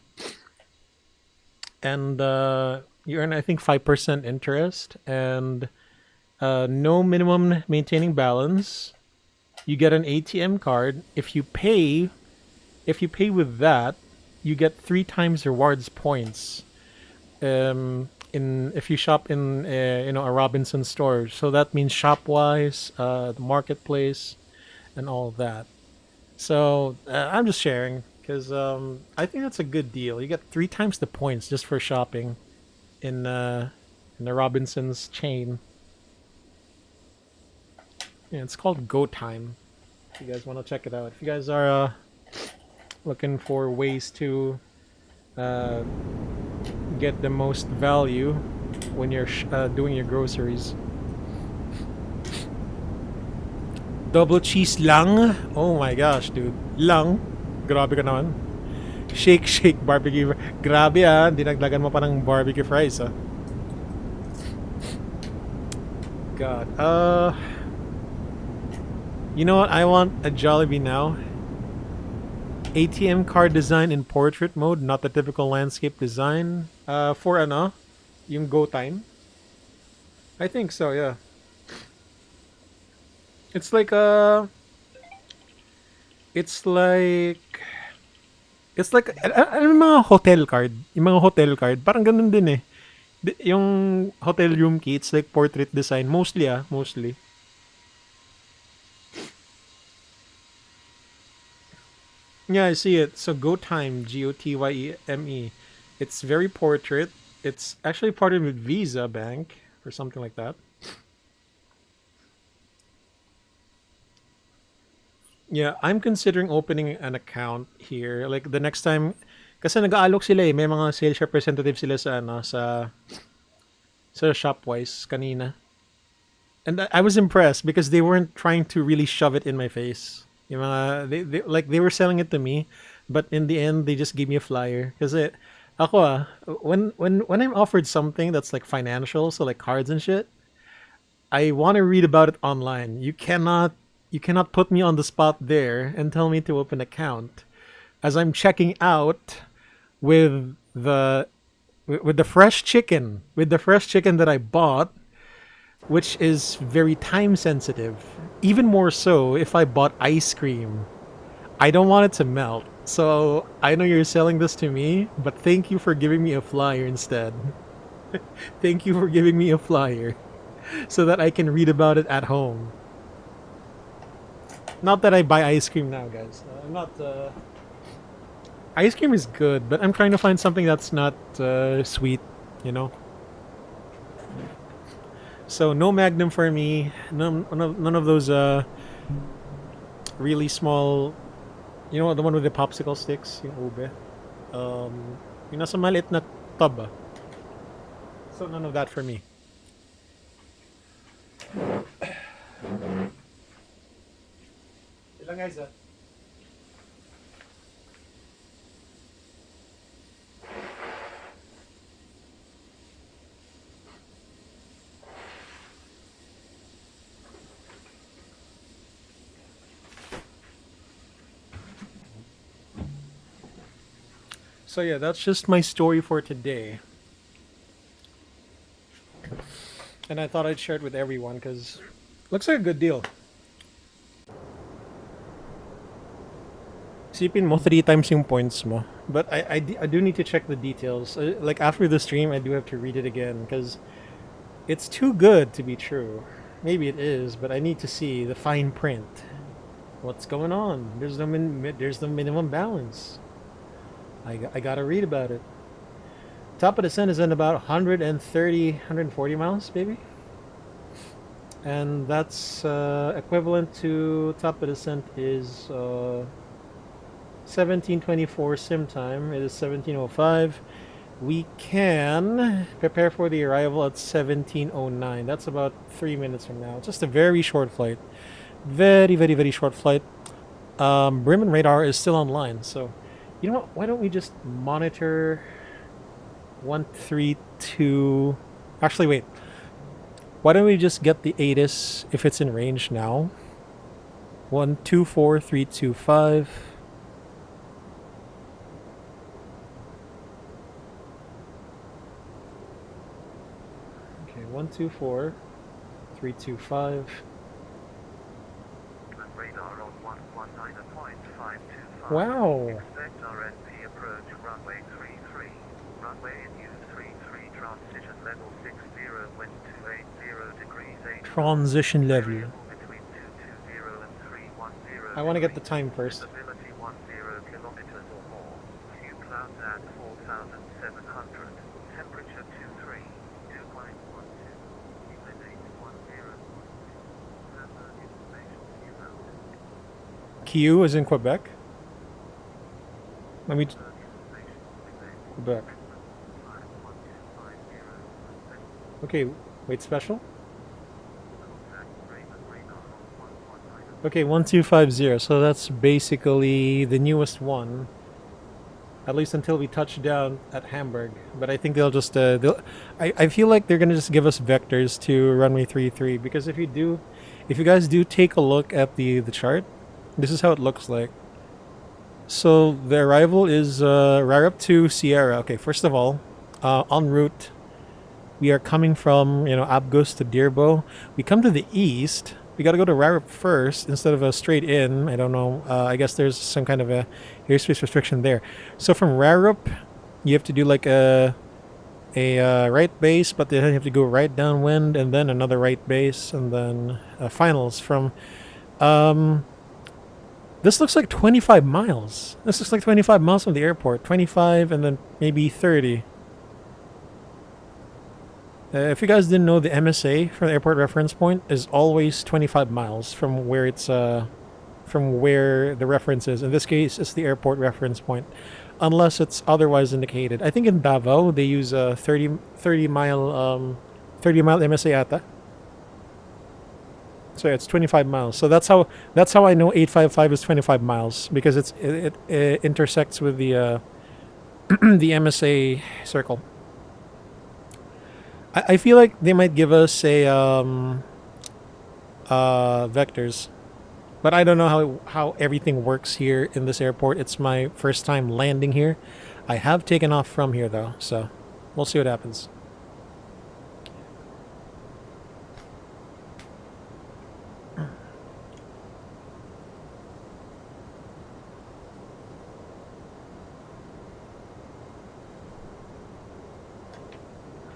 A: And you earn, I think, 5% interest and no minimum maintaining balance. You get an ATM card. If you pay with that, you get 3 times rewards points. If you shop in a Robinson store, so that means Shopwise, the marketplace, and all of that. So I'm just sharing because I think that's a good deal. You get 3 times the points just for shopping in the Robinsons chain. Yeah, it's called Go Time. If you guys want to check it out. If you guys are looking for ways to get the most value when you're doing your groceries. Double cheese lang? Oh my gosh, dude. Lang? Grabe ka naman. Shake barbecue. Grabe ah. Dinagdagan mo pa ng barbecue fries ah. God. You know what? I want a Jollibee now. ATM card design in portrait mode, not the typical landscape design. For ano? Yung Go Time? I think so, yeah. It's like ano mga hotel card. Yung mga hotel card, parang ganun din eh. Yung hotel room key, it's like portrait design. Mostly. Yeah, I see it. So Go Time, GOTYME. It's very portrait. It's actually partnered with Visa Bank or something like that. Yeah, I'm considering opening an account here. Like the next time, kasi nag-aalok sila eh. May mga sales representative sila sa Shopwise kanina. And I was impressed because they weren't trying to really shove it in my face. Yung mga, they were selling it to me, but in the end they just gave me a flyer. Kasi ako when I'm offered something that's like financial, so like cards and shit, I want to read about it online. You cannot put me on the spot there and tell me to open an account as I'm checking out with the fresh chicken that I bought, which is very time sensitive. Even more so if I bought ice cream. I don't want it to melt. So I know you're selling this to me, but thank you for giving me a flyer instead. Thank you for giving me a flyer so that I can read about it at home. Not that I buy ice cream now, guys. I'm not. Ice cream is good, but I'm trying to find something that's not sweet, you know? So no Magnum for me. None of those really small. You know, the one with the popsicle sticks, yung ube. Yung nasa maliit na tub. So none of that for me. Ilang guys So yeah, that's just my story for today. And I thought I'd share it with everyone because Looks like a good deal. Isipin mo 3 times yung points mo. But I do need to check the details. Like after the stream, I do have to read it again because it's too good to be true. Maybe it is, but I need to see the fine print. What's going on? There's no minimum balance. I gotta read about it. Top of descent is in about 140 miles, maybe. And that's equivalent to top of descent is 1724 sim time. It is 1705. We can prepare for the arrival at 1709. That's about 3 minutes from now. Just a very short flight. Very, very, very short flight. Brim and radar is still online, so you know what? Why don't we just monitor 132? Actually, wait. Why don't we just get the ATIS if it's in range now? 124325. Okay, 124325. Wow.
B: Expect RNP approach runway 33. Runway in use 33 transition level 60 wind 280 degrees 8.
A: Transition level.
B: Between 220 and 310.
A: I want to get the time first.
B: Visibility 10 kilometers or more. Few clouds at 4,700. Temperature 23. Dew point 12. Humidity 10. Further information to
A: Q is in Quebec. Let me... Quebec. Okay, wait, special? Okay, 1250. So that's basically the newest one. At least until we touch down at Hamburg. But I think they'll just... I feel like they're going to just give us vectors to runway 33. Because if you guys do take a look at the chart, this is how it looks like. So the arrival is right up to Sierra. Okay, first of all, en route, we are coming from Abgus to Dirbo. We come to the east. We got to go to Rarup first instead of a straight in. I don't know. I guess there's some kind of a airspace restriction there. So from Rarup, you have to do like a right base, but then you have to go right downwind and then another right base and then finals from. This looks like 25 miles. This looks like 25 miles from the airport. 25 and then maybe 30. If you guys didn't know, the MSA from the airport reference point is always 25 miles from where it's from where the reference is. In this case, it's the airport reference point, unless it's otherwise indicated. I think in Davao they use a 30 mile MSA ata. So it's 25 miles. So that's how I know 855 is 25 miles because it intersects with the the MSA circle. I feel like they might give us a vectors, but I don't know how everything works here in this airport. It's my first time landing here. I have taken off from here though, so we'll see what happens.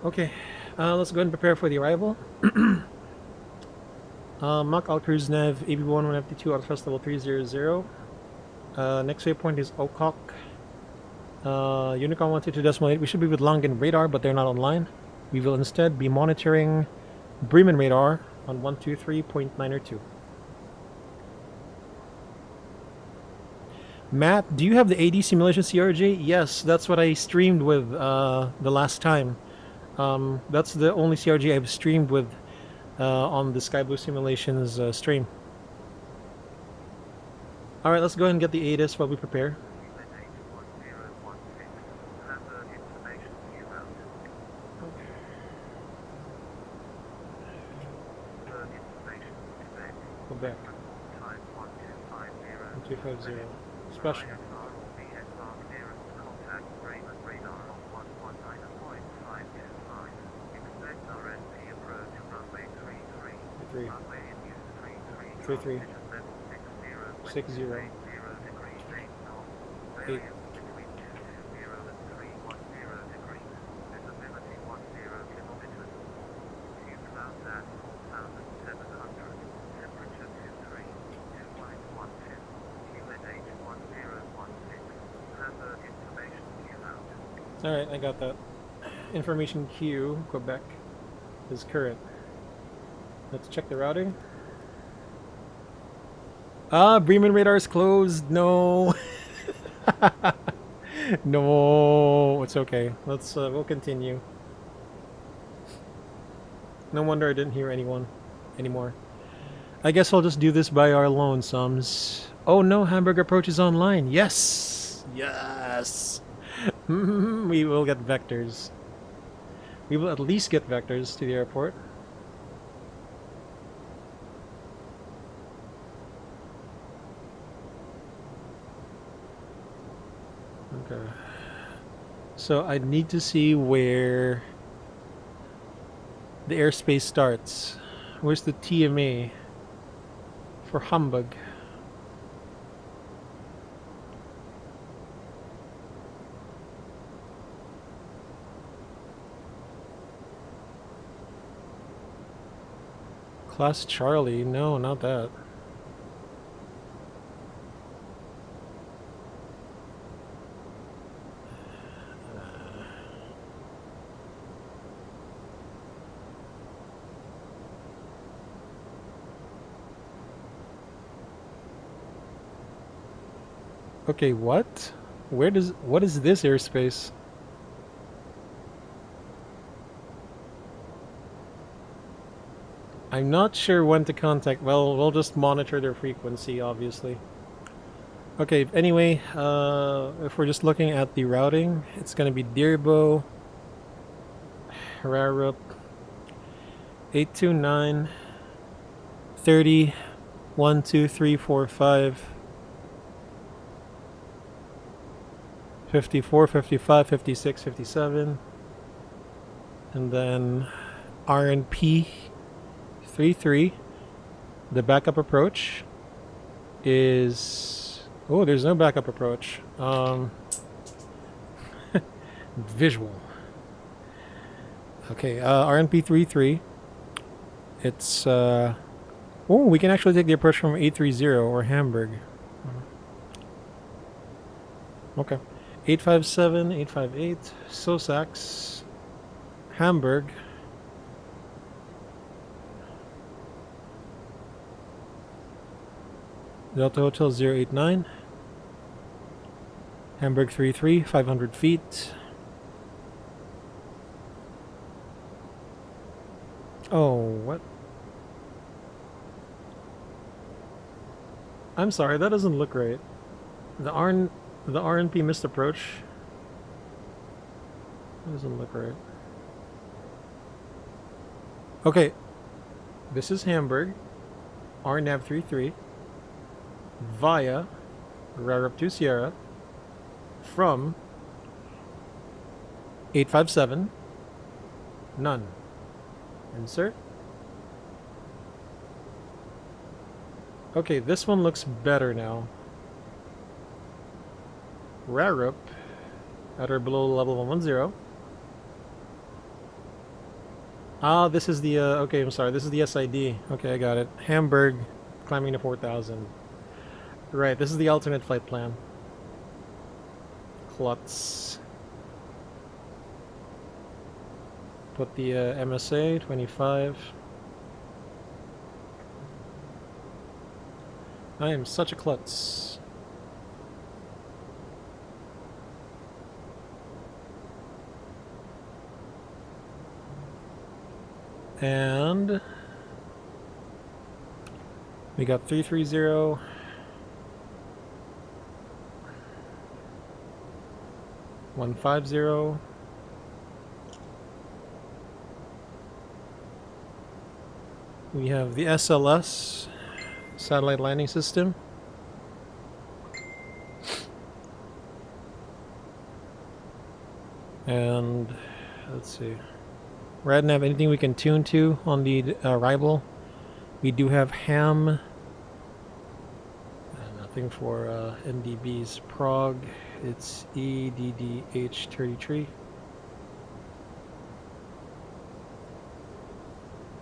A: Okay, let's go ahead and prepare for the arrival. Mach Al Cruise Nav AB11 FT2 Out Thrust Level 300. Next waypoint is Okok. Unicon 122.8. We should be with Langen radar, but they're not online. We will instead be monitoring Bremen radar on 123.902. Matt, do you have the AD simulation CRJ? Yes, that's what I streamed with the last time. That's the only CRJ I've streamed with on the SkyBloo Simulations stream. Alright, let's go ahead and get the ATIS while we prepare. Go back. 1250. Special. Three. 33. 60. 8. Alright, I got that. Information queue, Quebec, is current. Let's check the routing. Ah, Bremen radar is closed. No. No, it's okay. Let's we'll continue. No wonder I didn't hear anyone anymore. I guess I'll just do this by our lonesomes. Oh no, Hamburg approach is online. Yes, yes. We will get vectors. We will at least get vectors to the airport. Okay. So I need to see where the airspace starts. Where's the TMA for Hamburg? Class Charlie? No, not that. Okay, what? What is this airspace? I'm not sure when to contact. Well, we'll just monitor their frequency, obviously. Okay, anyway, if we're just looking at the routing, it's gonna be Dirbo, Rarup, 829, 30, 1, 2, 3, 4, 5, 54, 55, 56, 57, and then RNP 33. The backup approach is... Oh, there's no backup approach. Visual. Okay, RNP 33. It's... Oh, we can actually take the approach from 830 or Hamburg. Okay. 857, 858, Sosax, Hamburg. Delta Hotel 089, Hamburg 33, 500 feet. Oh, what? I'm sorry, that doesn't look right. The RNP missed approach. That doesn't look right. Okay, this is Hamburg, RNAV 33, via Rarup 2 Sierra from 857, none. Insert. Okay, this one looks better now. Rarup at or below level 110. Ah, this is the, okay, I'm sorry, this is the SID. Okay, I got it. Hamburg, climbing to 4,000. Right, this is the alternate flight plan. Klutz. Put the MSA, 25. I am such a klutz. And we got 330, 150. We have the SLS, satellite landing system. And let's see. Radnav, anything we can tune to on the arrival? We do have ham something for NDB's Prague. It's EDDH 33.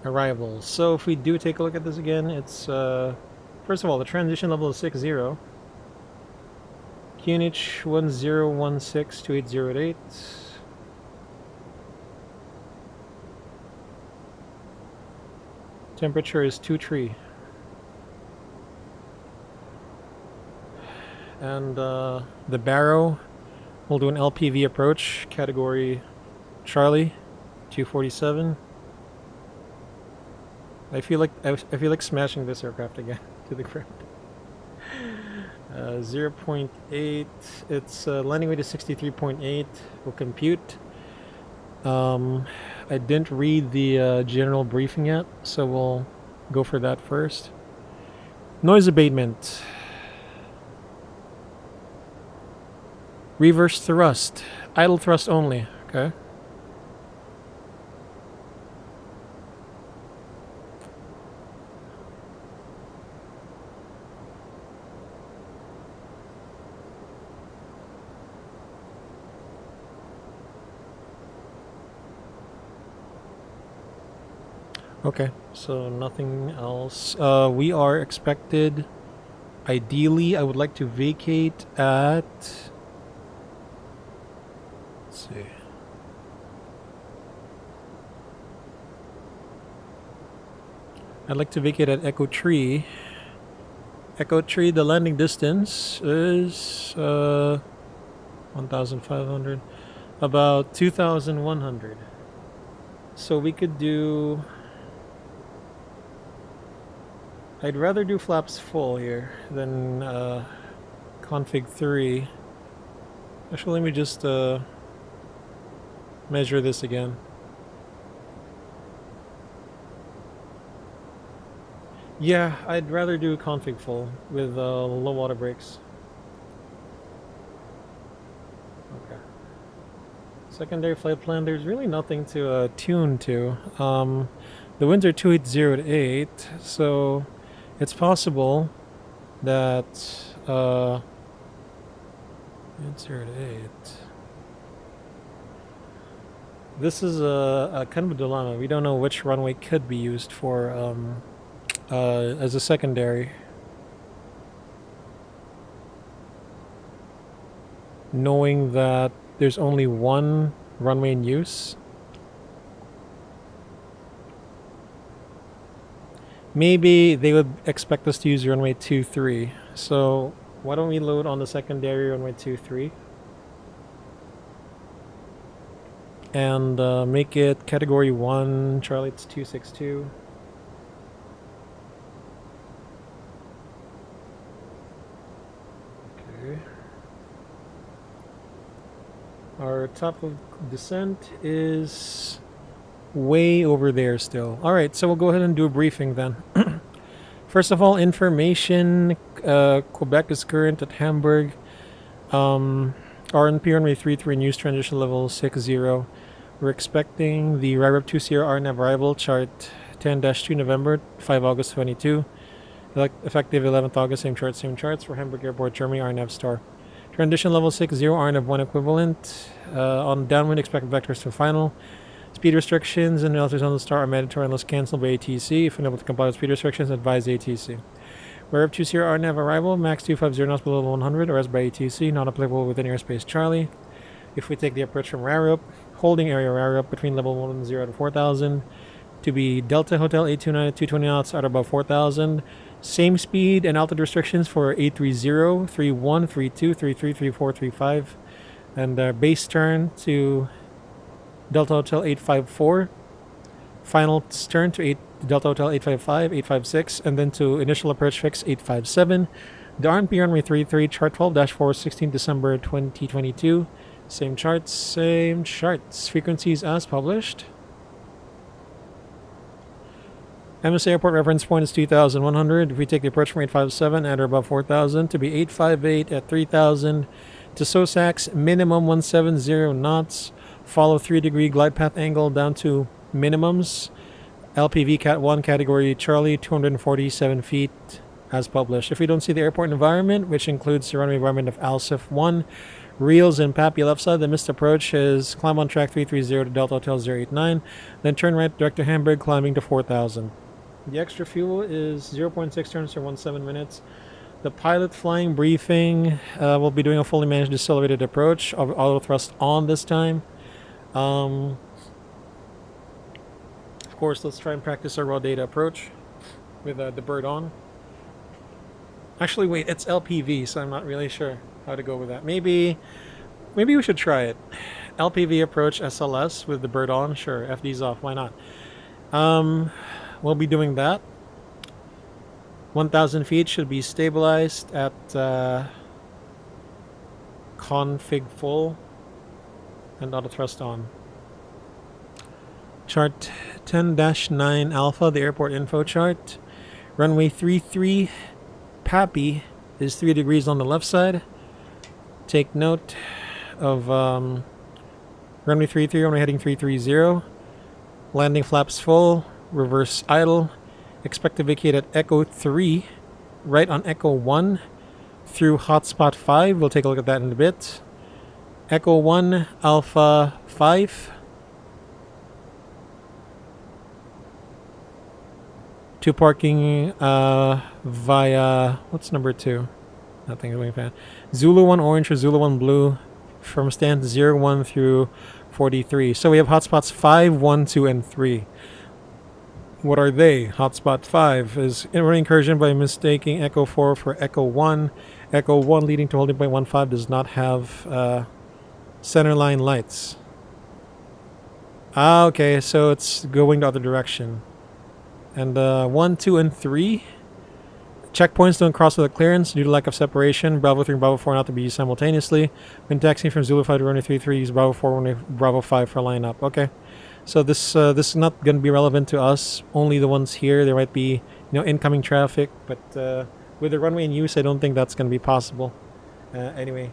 A: Arrivals. So if we do take a look at this again, it's first of all, the transition level is 60. QNH 1016 to 8088. Temperature is 23. And the barrow, we'll do an LPV approach, category Charlie, 247. I feel like smashing this aircraft again to the ground. 0.8. It's landing weight is 63.8. Will compute. I didn't read the general briefing yet, so we'll go for that first. Noise abatement. Reverse thrust. Idle thrust only. Okay. Okay, so nothing else. We are expected, ideally, I would like to vacate at, let's see. I'd like to vacate at Echo Tree. Echo Tree, the landing distance is 1,500, about 2,100. So we could do, I'd rather do flaps full here than config 3. Actually, let me just measure this again. Yeah, I'd rather do config full with low water brakes. Okay. Secondary flight plan, there's really nothing to tune to. The winds are 280 to 8, so it's possible that 0 to 8. This is a kind of a dilemma. We don't know which runway could be used for as a secondary. Knowing that there's only one runway in use. Maybe they would expect us to use runway 23. So why don't we load on the secondary runway 23 and make it category 1, Charlie, it's 262. Okay. Our top of descent is way over there still. Alright, so we'll go ahead and do a briefing then. First of all, information. Quebec is current at Hamburg. RNP runway 33 news transition level 60. We're expecting the RIREP 20 RNAV arrival chart 10-2 November, 5 August 22. Effective 11th August, same charts for Hamburg Airport, Germany, RNAV star. Transition level 60, RNAV 1 equivalent. On downwind, expect vectors to final. Speed restrictions and altitude on the star are mandatory unless cancelled by ATC. If unable to comply with speed restrictions, advise ATC. RIREP 20 RNAV arrival, max 250 knots below 100, or as by ATC, not applicable within airspace Charlie. If we take the approach from RIREP, holding area RIREP between level 10 to 4,000, to be Delta Hotel 829 at 220 knots at above 4,000. Same speed and altitude restrictions for 830, 31, 32, 33, 34, 35. And base turn to Delta Hotel 854. Final turn to Delta Hotel 855, 856. And then to initial approach fix 857. The RNP runway 33, chart 12-4, 16 December 2022. Same charts. Frequencies as published. MSA Airport reference point is 2,100. If we take the approach from 857 at or above 4,000 to be 858 at 3,000. To SOSAX, minimum 170 knots. Follow 3-degree glide path angle down to minimums. LPV Cat 1 category Charlie, 247 feet. as published. If we don't see the airport environment, which includes the runway environment of ALSIF 1, Reels and Pappy left side, the missed approach is climb on track 330 to Delta Hotel 089, then turn right direct to Hamburg, climbing to 4000. The extra fuel is 0.6 turns for 17 minutes. The pilot flying briefing will be doing a fully managed decelerated approach, auto thrust on this time. Of course, let's try and practice our raw data approach with the bird on. Actually, wait, it's LPV, so I'm not really sure how to go with that. Maybe we should try it. LPV approach SLS with the bird on. Sure, FD's off. Why not? We'll be doing that. 1,000 feet should be stabilized at config full and auto thrust on. Chart 10-9 Alpha, the airport info chart. Runway 33 Pappy is 3 degrees on the left side. Take note of runway 33, runway heading 330. Landing flaps full, reverse idle. Expect to vacate at Echo 3, right on Echo 1 through hotspot 5. We'll take a look at that in a bit. Echo 1, Alpha 5. To parking via, what's number 2? Nothing is going fan. Zulu 1 orange or Zulu 1 blue from stand 01 through 43. So we have hotspots 5, 1, 2, and 3. What are they? Hotspot 5 is running incursion by mistaking Echo 4 for Echo 1. Echo 1 leading to holding point 15 does not have centerline lights. Ah, okay, so it's going the other direction. And 1, 2, and 3. Checkpoints don't cross with a clearance due to lack of separation. Bravo 3 and Bravo 4 not to be used simultaneously. When taxiing from Zulu 5 to runway 33, use Bravo 4 runway Bravo 5 for lineup. Okay. So this is not going to be relevant to us. Only the ones here. There might be incoming traffic, but with the runway in use, I don't think that's going to be possible. Anyway.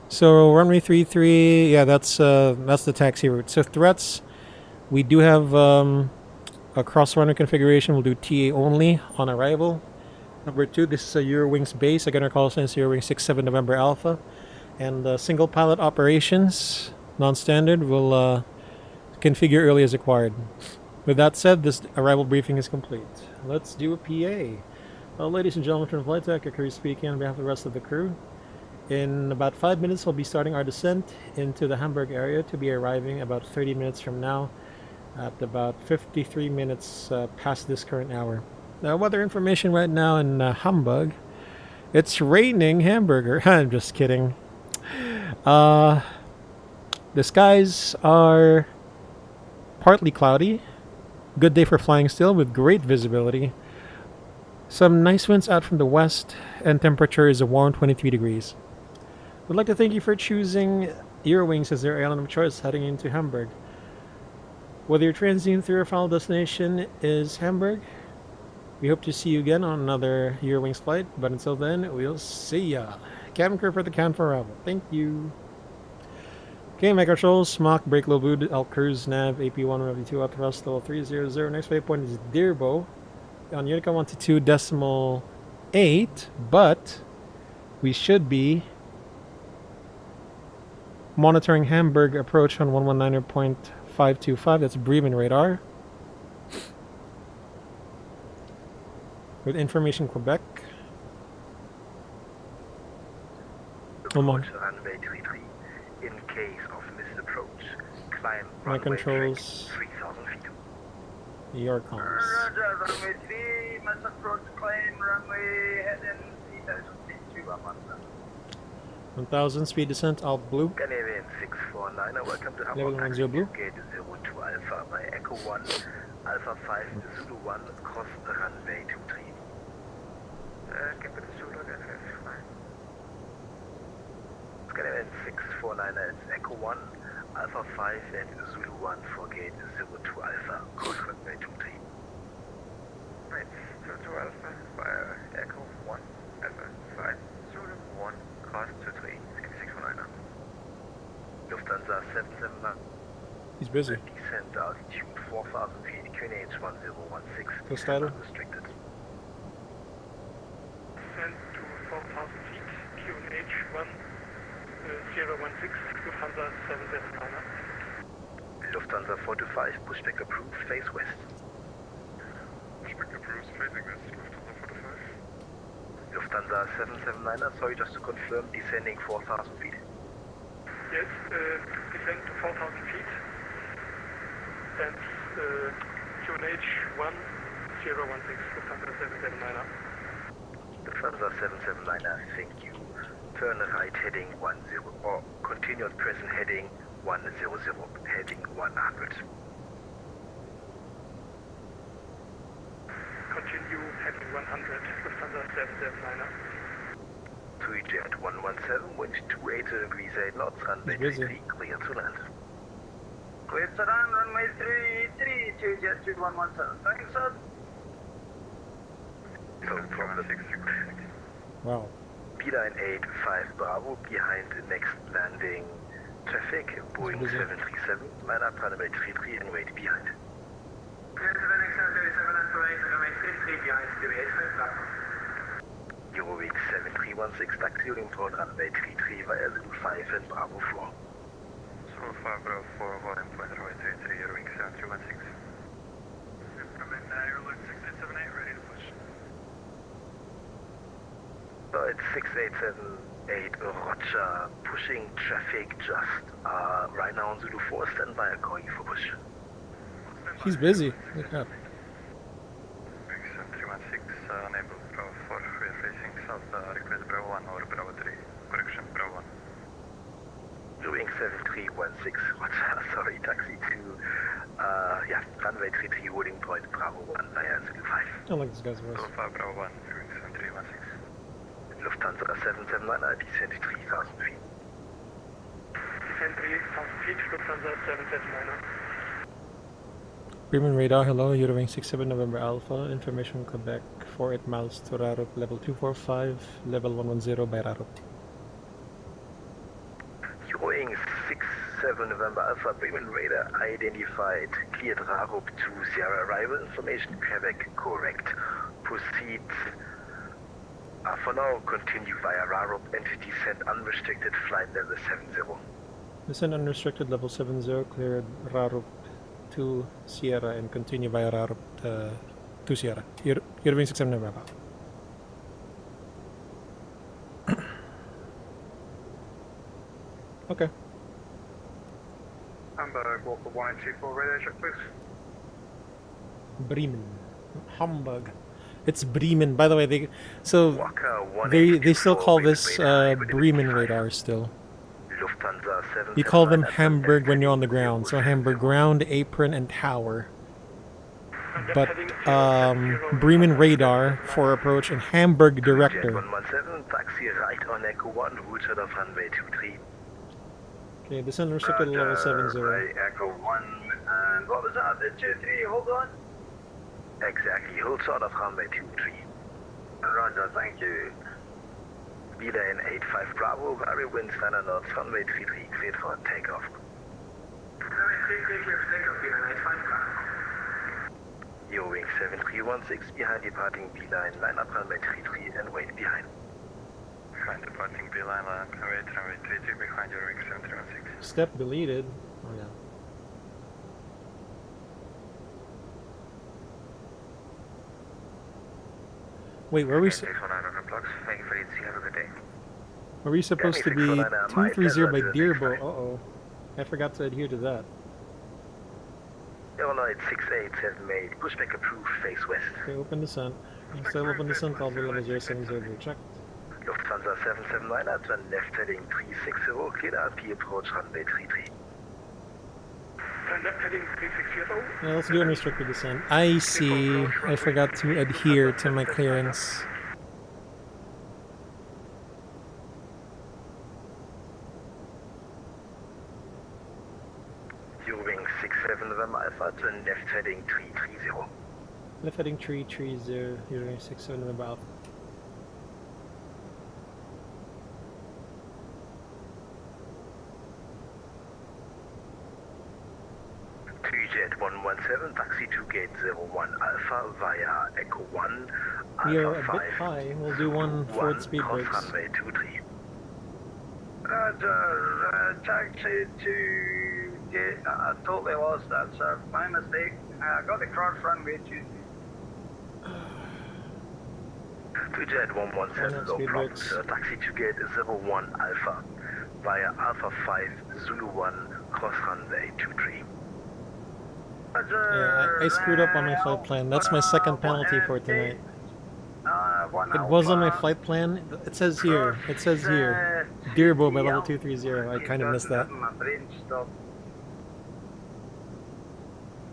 A: So runway 33, yeah, that's the taxi route. So threats, we do have a cross-runner configuration. We'll do TA only on arrival. Number 2, this is a Eurowings base. Again, our call sign is Eurowings 67 November Alpha. And single pilot operations, non-standard, will configure early as required. With that said, this arrival briefing is complete. Let's do a PA. Ladies and gentlemen from Flight Deck, crew speaking on behalf of the rest of the crew. In about 5 minutes, we'll be starting our descent into the Hamburg area to be arriving about 30 minutes from now at about 53 minutes past this current hour. Now, weather information right now in Hamburg. It's raining hamburger. I'm just kidding. The skies are partly cloudy. Good day for flying still with great visibility. Some nice winds out from the west and temperature is a warm 23 degrees. Would like to thank you for choosing Eurowings as your airline of choice heading into Hamburg. Whether your transient through or final destination is Hamburg, we hope to see you again on another Eurowings flight, but until then, we'll see ya. Cabin crew for the count for arrival. Thank you. Okay, Mega Controls, Smock, brake low boot, Elk Cruise, Nav, AP1, AP2, out thrust, level 300. Next waypoint is Dearbo on Unicom 122.8, but we should be monitoring Hamburg approach on 119.525. That's Bremen radar. With information Quebec.
B: Approach runway 33. In case of missed approach, climb
A: My
B: runway
A: controls.
B: 3,000 feet.
A: Your comms.
C: Roger, runway 3, must approach climb runway heading 3,000 feet to Amanda.
A: 1000 speed descent, Alt Blue.
B: Canadian 649, welcome to
A: Level
B: Hamburg.
A: 10 Blue.
B: Gate 02 Alpha by Echo 1, Alpha 5, Zulu 1, cross runway 23. Get with the Zulu again, fine. Canadian 649, it's Echo 1, Alpha 5 and Zulu 1 for gate 02 Alpha, cross runway 23. Right, 02 Alpha by Echo 1, Alpha 5, Zulu 1, cross 23, 649. Lufthansa 779.
A: He's busy.
B: Descent altitude 4,000 feet, QNH 1016.
A: What's that?
B: Restricted.
C: Descent to 4,000 feet, QNH 1016, Lufthansa 779er.
B: Lufthansa 425, pushback approved, face west.
C: Pushback approved, facing west, Lufthansa 425.
B: Lufthansa 779er, sorry, just to confirm, descending 4,000 feet.
C: Yes, descend to 4,000 feet. And QNH 1016, Lufthansa 779er.
B: Lufthansa 779er, thank you. Turn right heading 10, or continue at present heading 100, heading 100.
C: Continue heading 100, Lufthansa 779er.
B: ToLiSs 117, wind 28 degrees 8 knots, runway 33, clear to land.
E: Clear to land, runway 33, ToLiSs 117. Thanks, sir.
B: No problem.
A: Wow.
B: Beeline 85 Bravo, behind the next landing traffic, Boeing 737, line up runway 33 and wait behind.
E: Clear to landing 737 left away, runway 33 behind ToLiSs 5 Bravo.
B: Eurowing 7316, taxiing toward runway 33 via Zulu 5 and Bravo 4.
C: Zulu 5 Bravo 4, holding point runway 33, Eurowing 7316. Increment Airlock 6878, ready to push.
B: So it's 6878, Roger, pushing traffic just right now on Zulu 4, stand by, calling you for push.
A: He's busy. Look up.
C: 7316, unable Bravo 4, we are facing south, request Bravo 1 or Bravo 3, correction Bravo 1.
B: Eurowing 7316, Roger, sorry, taxi to, runway 33, holding point Bravo 1 via Zulu 5.
A: I don't like this guy's voice.
C: Zulu 5 Bravo 1, Eurowing 7316.
B: Lufthansa 779, descend 3,000 feet.
C: Descend 3,000 feet, Lufthansa 779er.
A: Bremen radar, hello, Eurowing 67 November Alpha, information Quebec, 48 miles to Rarup, level 245, level 110 by Rarup.
B: Eurowing 67 November Alpha, Bremen radar identified, cleared Rarup to Sierra arrival information, Quebec correct. Proceed, for now, continue via Rarup and descend unrestricted flight level 70.
A: Descend unrestricted level 70, cleared Rarup to Sierra and continue via Rarup to Sierra. Eurowing 67 November. Okay.
C: Hamburg, Walker 124, radio check please.
A: Bremen. Hamburg. It's Bremen. By the way, they
B: Walker
A: they still call this Bremen radar still.
B: Lufthansa 779.
A: You call them Hamburg when you're on the ground. So Hamburg ground, apron, and tower. But Bremen radar for approach and Hamburg director.
B: 117, taxi right on Echo 1, route of runway 23.
A: Okay, descend restricted level 70.
E: Right, Echo 1, and what was that? The 23, hold on.
B: Exactly, hold short of runway 23.
E: Roger, thank you.
B: Beeline 85 Bravo, very wind standard knots, runway 33, cleared for takeoff.
E: Runway 33, clear for takeoff, Beeline 85 Bravo.
B: Eurowing 7316, behind departing Beeline, line up runway 33 and wait behind.
C: Behind departing Beeline, line up runway 33, behind Eurowing 7316.
A: Step deleted. Oh yeah. Wait, were we
B: Thank you for the have a good day.
A: were we supposed to be 230 by Dearbo? Uh-oh. I forgot to adhere to that.
B: Illinois 68 made, pushback approved, face west.
A: Okay, open descent. Still open descent, I'll be level 070, checked.
B: Lufthansa 779, turn left heading 360, clear RP approach runway 33.
C: Turn left heading 360.
A: Yeah, let's do unrestricted descent. I see. I forgot to adhere to my clearance.
B: Eurowing 67 November Alpha, turn left heading 330.
A: Left heading 330, Eurowing 67 November Alpha.
B: 2Jet 117, taxi to gate 01 Alpha via Echo 1,
A: We are
B: Alpha
A: a bit
B: 5,
A: high. We'll do one forward speed
B: cross
A: brakes.
B: runway 23.
E: Roger, taxi to gate, I totally lost that, sir. My mistake. I got the cross runway 23.
B: 2Jet 117, no
A: speed
B: problem,
A: brakes.
B: sir. Taxi to gate 01 Alpha via Alpha 5, Zulu 1, cross runway 23.
A: Yeah, I screwed up on my flight plan. That's my second penalty for tonight. It was on my flight plan. It says here. It says here. Dearbo by level 230. I kind of missed that.
E: My brain stopped.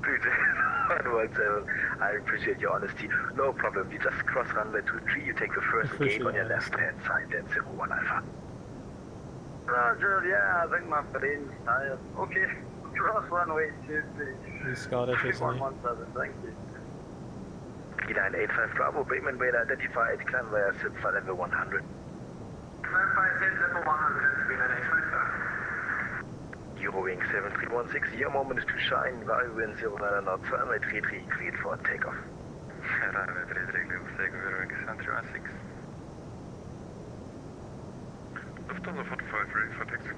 B: 2Jet 117, I appreciate your honesty. No problem. You just cross runway 23. You take the first gate on your left hand side. Then 01 Alpha.
E: Roger, yeah, I think my brain's tired. Okay, cross runway 23.
A: He's Scottish, isn't he?
E: 117, thank you.
B: E985 Bravo, Bateman radar identified, climb via SIP for level 100. Eurowing 7316, your moment is to shine, value wind 09 knots, runway 33, cleared for takeoff.
C: Runway 33, clear for takeoff, Eurowing 7316. Lufthansa 45, ready for taxi.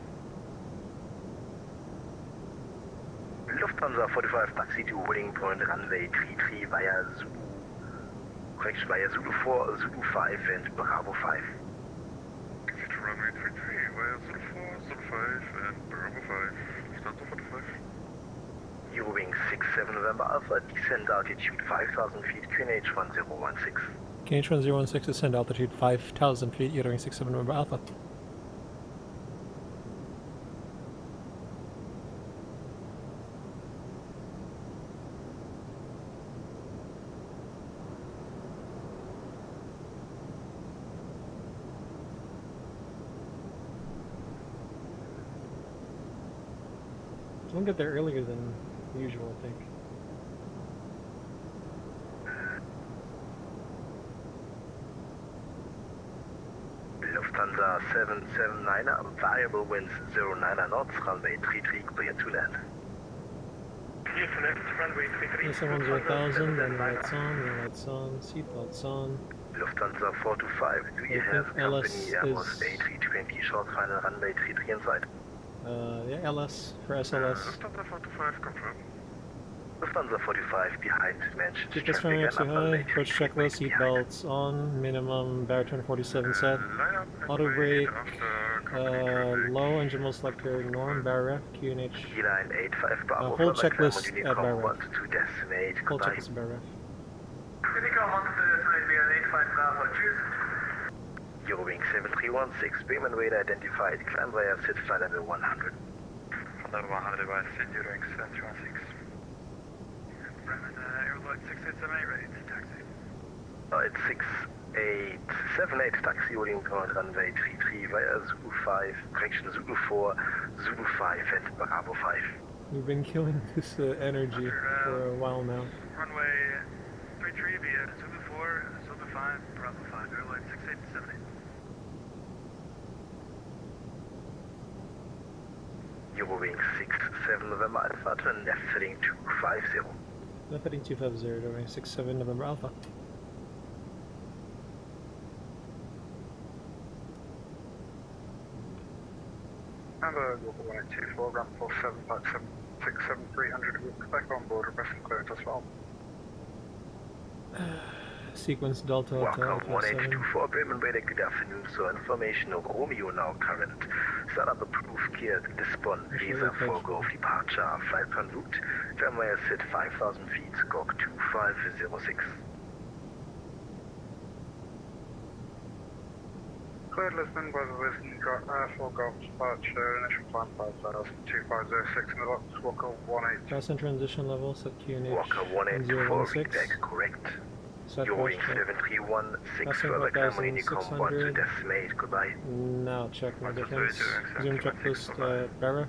B: Lufthansa 45, taxi to holding point, runway 33 via Zulu. Correction via Zulu 4, Zulu 5 and Bravo 5.
C: Taxi to runway 33 via Zulu 4, Zulu 5 and Bravo 5. Lufthansa 45.
B: Eurowing 67 November Alpha, descend altitude 5,000 feet, QNH 1016.
A: KH 1016, descend altitude 5,000 feet, Eurowing 67 November Alpha. I'll get there earlier than usual, I think.
B: Lufthansa 779er, variable winds 09 knots, runway 33, clear to land.
C: Clear to land, runway 33.
A: Someone's 1000, then lights on, seatbelts on.
B: Lufthansa 425, do you
A: I
B: have
A: think LS
B: company Airbus
A: is-
B: A320 short final runway 33 inside?
A: Yeah, LS for SLS.
C: Lufthansa 45, confirm.
B: Lufthansa 45 behind managed
A: Keep this
B: traffic
A: from
B: and
A: extra
B: runway
A: high, approach
B: 33
A: checklist,
B: behind.
A: seatbelts on, minimum baritone 47 set.
C: Line up and
A: Auto
C: wait
A: brake,
C: after company traffic.
A: low engine mode selector, norm, barref, QNH.
B: Beeline 85 Bravo,
A: hold
B: further climb
A: checklist
B: on
A: at
B: Unicom
A: Barra.
B: 1 to destinate,
A: Hold
B: goodbye.
A: checklist baref.
E: Unicom 1 to destinate via 85 Bravo, choose.
B: Eurowing 7316, Bremen radar identified, climb via SIT flight level 100.
C: Van level 100 by St. Eurowing 7316. Bremen, Airload 6878, ready to taxi.
B: It's 6878, taxi holding point runway 33 via Zulu 5, correction Zulu 4, Zulu 5 and Bravo 5.
A: We've been killing this energy for a while now.
C: Runway 33 via Zulu 4, Zulu 5, Bravo 5, Airload 6878.
B: Eurowing 67 November Alpha, turn left heading 250.
A: Left heading 250, Eurowing 67 November Alpha.
C: Hamburg, local 1824, ground 47, Park 767, 300 degrees, back on board, requesting clearance as well.
A: Sequence Delta Hotel
B: Welcome
A: 47.
B: 1824, Bremen radar, good afternoon, so information of Romeo now current. Startup approved, cleared, Lisbon, visa for Gulf departure, flight plan route, runway SIT 5,000 feet, Gok 2506.
C: Cleared Lisbon by the Lisbon for Gulf departure, initial climb 5,000, 2506 in the box, Walker 18.
A: Pass and transition level, set QNH
B: Walker 1824,
A: 016.
B: readback correct.
A: Set
B: Eurowing
A: question.
B: 7316,
A: Passing
B: further climb on Unicom 1 to
A: 4,600.
B: destinate, goodbye.
A: Now check my difference. Zoom checklist, baref,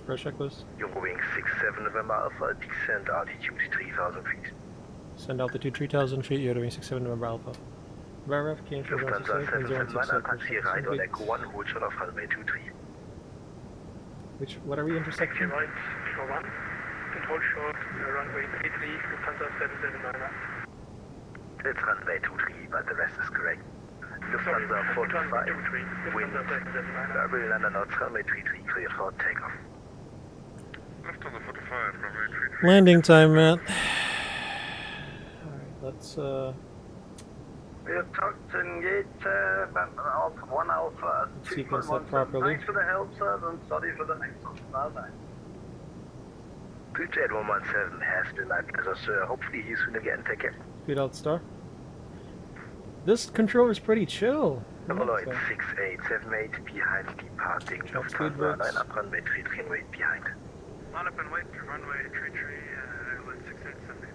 A: pro checklist.
B: Eurowing 67 November Alpha, descend altitude 3,000 feet.
A: Send altitude 3,000 feet, Eurowing 67 November Alpha. Baref, KH
B: Lufthansa 779, taxi right on Echo 1,
A: Which,
B: hold short of runway 23.
A: what are we intersecting?
C: Right, Echo 1. control short, runway 33, Lufthansa 779.
B: It's runway 23, but the rest is correct. Lufthansa 45, wind, Verbal London North, runway 33, clear for takeoff.
C: Lufthansa 45, runway 33.
A: Landing time, Matt. Alright, let's
E: We have tucked in gate Alpha 1 Alpha.
A: sequence that properly.
E: Thanks for the help, sir, and sorry for the next one. Bye-bye.
B: Bridge 117 has been my pleasure, sir. Hopefully he's soon again. Take care.
A: Speed out star. This controller is pretty chill.
B: Overlord 6878 behind departing Lufthansa. Line up runway 33 and wait behind.
C: Line up and wait, runway 33, Overlord 6878.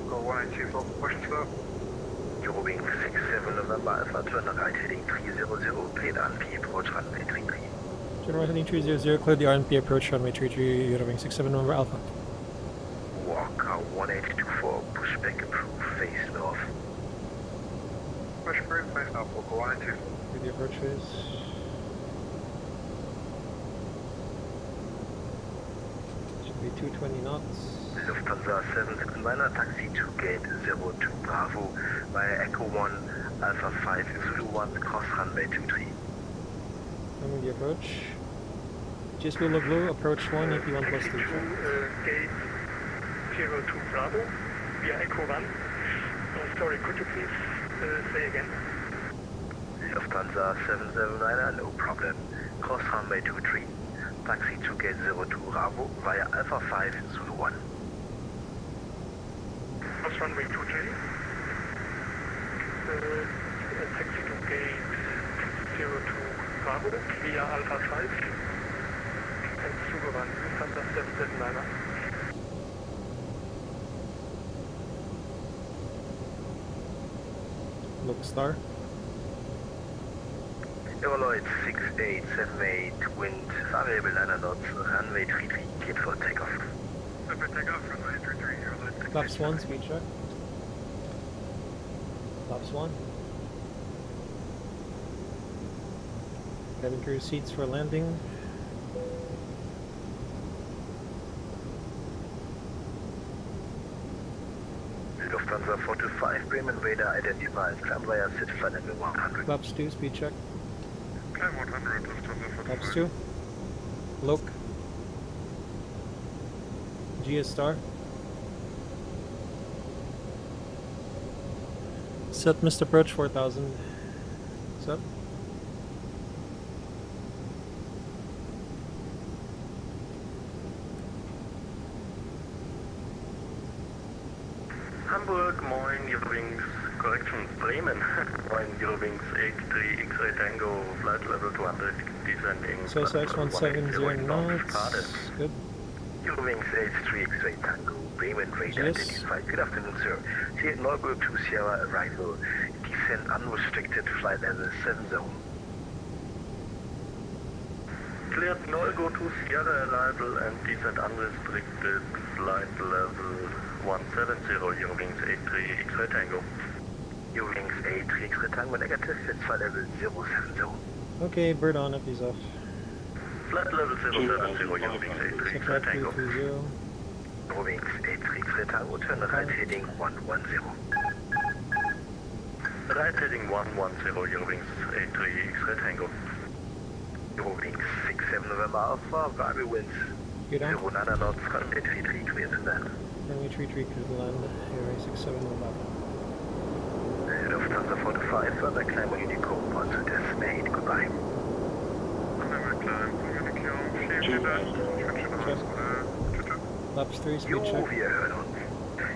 B: Go 182 for push slow. Eurowing 67 November Alpha, turn right heading 300, clear the RNP approach runway 33.
A: Turn right heading 300, clear the RNP approach runway 33, Eurowing 67 November Alpha.
B: Walker 1824, pushback approved, face north.
C: Push approved, face north, Walker 182.
A: Clear the approach phase. Should be 220 knots.
B: Lufthansa 779, taxi to gate 02 Bravo via Echo 1 Alpha 5 Zulu 1 cross runway 23.
A: Coming the approach. SkyBloo Blue, approach 1, EP1 plus 2.
C: Gate 02 Bravo via Echo 1. Sorry, could you please say again?
B: Lufthansa 779, no problem. Cross runway 23. Taxi to gate 02 Bravo via Alpha 5 Zulu 1.
C: Cross runway 23. Taxi to gate 02 Bravo via Alpha 5 and Zulu 1, Lufthansa 779.
A: Look star.
B: Euroloid 6878, wind variable London North, runway 33, cleared for takeoff.
C: Over takeoff, runway 33, Euroloid.
A: Flaps 1, speed check. Flaps 1. Cabin crew seats for landing.
B: Lufthansa 425, Bremen radar identified, climb via sit flight level 100.
A: Flaps 2, speed check.
C: Climb 100, Lufthansa 45.
A: Flaps 2. Look. GS star. Set missed approach 4000. Set.
C: Hamburg, moin, Eurowings, correction, Bremen, moin, Eurowings 83, X-ray Tango, flight level 200, descending.
A: So X170 knots. Good.
B: Eurowings 83, X-ray Tango, Bremen radar
A: Yes.
B: identified. Good afternoon, sir. Here Norgo to Sierra arrival, descend unrestricted flight level 7 zone.
C: Cleared Norgo to Sierra arrival and descent unrestricted flight level 170, Eurowings 83, X-ray Tango.
B: Eurowings 83, X-ray Tango negative, it's flight level 07 zone.
A: Okay, bird on, if he's off.
C: Flight level 070, Eurowings 83,
A: Set
C: X-ray
A: flat
C: Tango.
A: 230.
B: Eurowings 83, X-ray Tango, turn right heading 110.
C: Right heading 110, Eurowings 83, X-ray Tango.
B: Eurowings 67 November Alpha, variable winds
A: Get on.
B: 09 knots, runway 33, clear to land.
A: Runway 33 clear to land. Area 67
B: Lufthansa 45, further climb on Unicode, point to destinate, goodbye.
A: Flaps 3, speed
B: Jo,
A: check.
B: wir hören uns.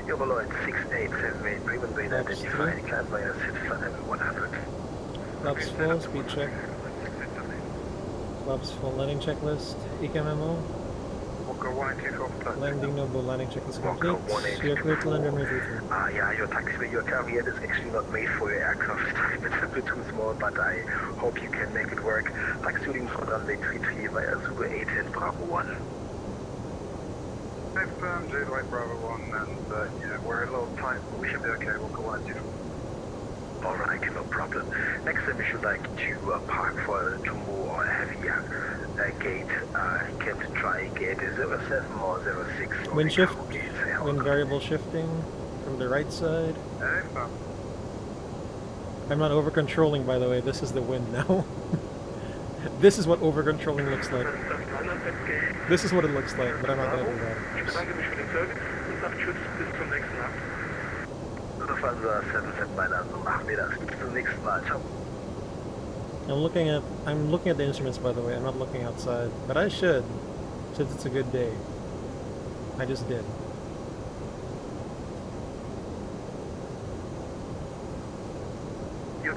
B: Euroloid 6878, Bremen radar
A: Flaps
B: identified, climb via sit flight level 100.
A: Flaps full, speed check. Flaps full, landing checklist. ECAMMO.
C: Walker 182,
A: Landing noble, landing checklist
B: Walker
A: complete. You're clear to land runway 33.
B: Yeah, your taxiway, your caveat is actually not made for your aircraft. It's a bit too small, but I hope you can make it work. Taxiing for runway 33 via Zulu 810 Bravo 1.
C: Confirmed, Zulu 8 Bravo 1, and yeah, we're a little tight, but we should be okay. Walker 182.
B: Alright, no problem. Next time we should like to park for a jumbo or heavier gate
E: can try gate 07 or 06.
A: Wind shift, wind variable shifting from the right side. I'm not over controlling, by the way. This is the wind now. This is what over controlling looks like. This is what it looks like, but I'm not gonna do that.
C: Ich bedanke mich für den Service und sage Tschüss, bis zum nächsten Mal.
E: Lufthansa 77 Mailand, machen wir das. Bis zum nächsten Mal. Ciao.
A: I'm looking at the instruments, by the way. I'm not looking outside, but I should, since it's a good day. I just did.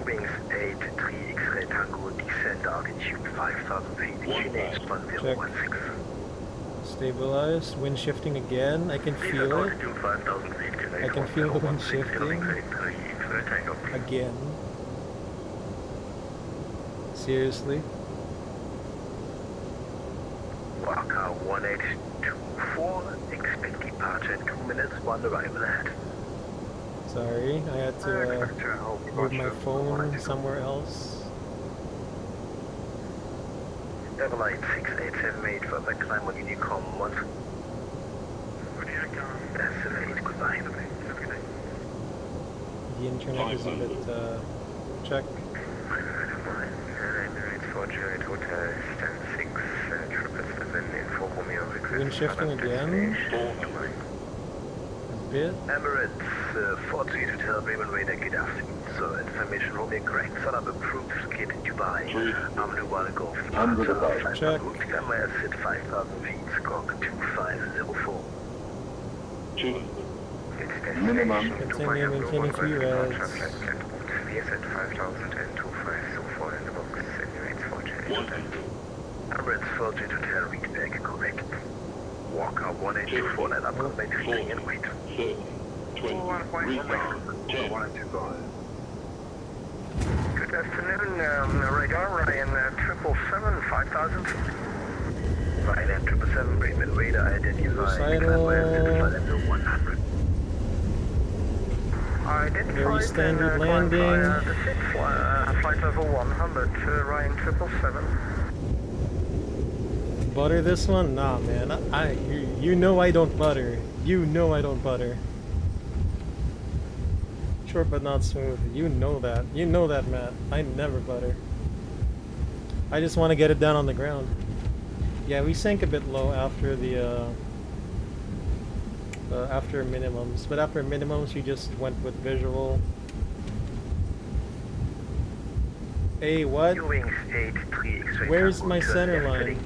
E: Wings 83 X-ray Tango, descend altitude 5,000 feet, Phoenix 1016.
A: Stabilize, wind shifting again. I can feel it. I can feel the wind shifting again. Seriously.
E: Waka 1824, expect departure in 2 minutes, 1 arrival ahead.
A: Sorry, I had to move my phone somewhere else.
E: Airline 6878 for the climb on Unicom 1. Estimate, goodbye.
A: The internet is a bit, check. Wind shifting again. A bit.
E: Emirates 43 Hotel Bremen Radar, good afternoon. So information from your correct son of approved gate Dubai. Amdu Golf
A: Check.
E: Camera at 5,000 feet, squawk 2504.
D: Minimum.
A: Continue maintaining 3 reds.
B: VSN 5000 and 25 so far in the box. Emirates 48.
E: Emirates 43 Hotel read back correct. Walker 1824 line up on 93 and wait.
D: 1.1.
B: Good afternoon, radar Ryan 777, 5000 feet.
E: Ryan 777 Bremen radar identified. Level 100.
A: Very standard landing.
B: Flight level 100, Ryan 777.
A: Butter this one? Nah, man. You know I don't butter. You know I don't butter. Short but not smooth. You know that. You know that, Matt. I never butter. I just want to get it down on the ground. Yeah, we sank a bit low after the after minimums, but after minimums we just went with visual. Hey, what? Where's my center line?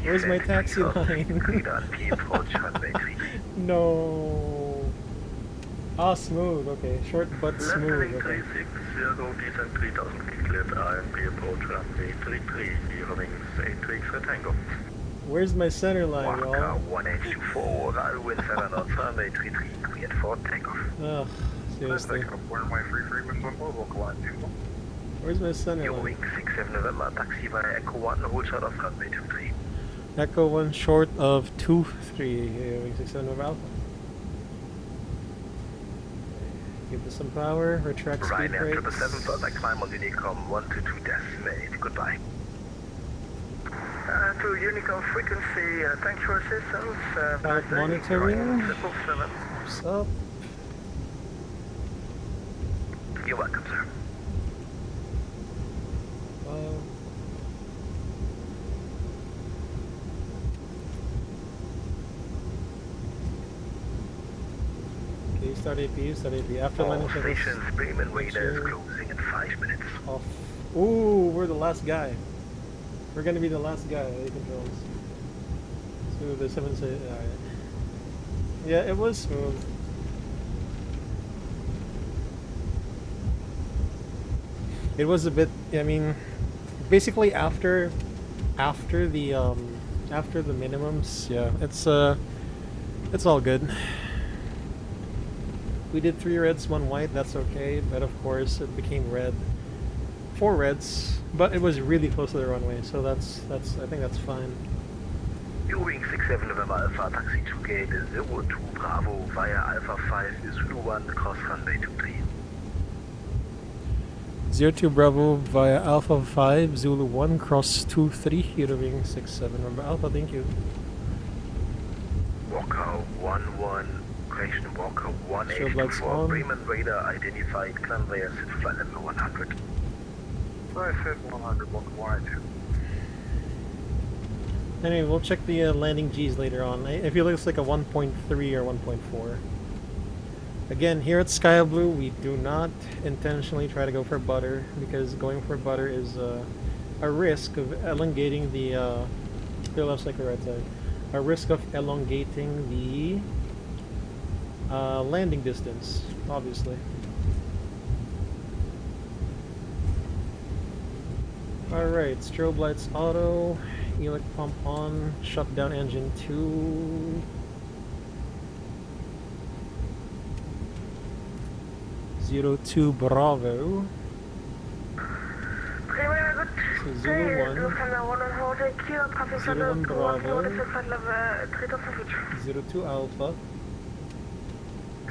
A: Where's my taxi line? No. Ah, smooth. Okay, short but smooth. Okay.
C: 360, descent 3,000 feet, cleared IMP approach runway 33, wings 83 for Tango.
A: Where's my center line, y'all?
E: 1824, runway 7 knots, runway 33, cleared for takeoff.
A: Ugh, seriously. Where's my center line?
E: Wing 67 November, taxi via Echo 1, hold shot of runway 23.
A: Echo 1 short of 2-3, wing 67 over Alpha. Give this some power, retract speed brakes.
E: 777 further climb on Unicom 122 decimate, goodbye.
B: To Unicom frequency, thanks for assistance.
A: Cloud monitoring.
B: 777.
A: What's up?
E: You're welcome, sir. Okay, start AP, start AP. After landing stations, Bremen radar is closing in 5 minutes.
A: Off. Ooh, we're the last guy. We're gonna be the last guy, A controls. So the 7 say, alright. Yeah, it was smooth. It was a bit, I mean, basically after the minimums, yeah, it's all good. We did 3 reds, 1 white, that's okay, but of course it became red. 4 reds, but it was really close to the runway, so that's I think that's fine.
E: Wing 67 November Alpha, taxi to gate 02 Bravo via Alpha 5 Zulu 1 cross runway 23.
A: 02 Bravo via Alpha 5, Zulu 1, cross 23, Eurowing 67. Remember Alpha, thank you.
B: Walker 1-1, question Walker
A: Strobe lights
B: 184,
A: on.
B: Bremen radar identified, conveyor at flight level 100. I said 100, Walker 182.
A: Anyway, we'll check the landing Gs later on. I feel like it's like a 1.3 or 1.4. Again, here at SkyBloo, we do not intentionally try to go for butter, because going for butter is a risk of elongating the left side, right side. A risk of elongating the landing distance, obviously. Alright, strobe lights auto, helic pump on, shut down engine 2. Zero 02 Bravo. So Zulu 1. 01 Bravo. 02 Alpha.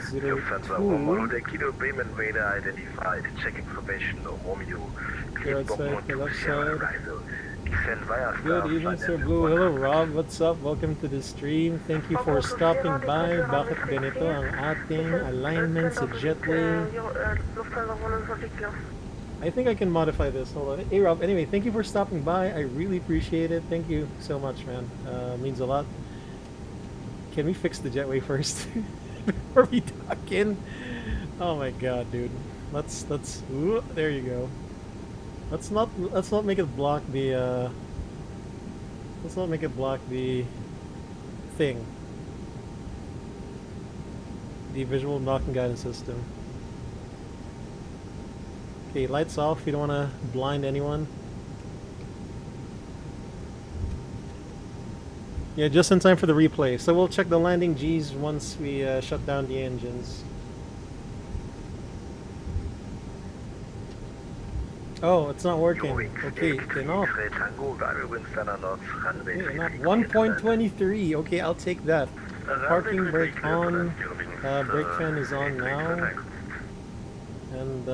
A: 02.
B: Kilo Bremen radar identified, check information on Romeo.
A: Right side, the left side.
B: Descend via
A: Good evening, Sir Blue. Hello, Rob. What's up? Welcome to the stream. Thank you for stopping by. Bakit ganito ang ating alignment sa jetway? I think I can modify this. Hold on. Hey, Rob. Anyway, thank you for stopping by. I really appreciate it. Thank you so much, man. Means a lot. Can we fix the jetway first before we dock in? Oh my god, dude. Let's. Ooh, there you go. Let's not make it block the let's not make it block the thing. The visual knocking guidance system. Okay, lights off, you don't wanna blind anyone. Yeah, just in time for the replay. So we'll check the landing Gs once we shut down the engines. Oh, it's not working. Okay, then off. 1.23. Okay, I'll take that. Parking brake on. Brake fan is on now. And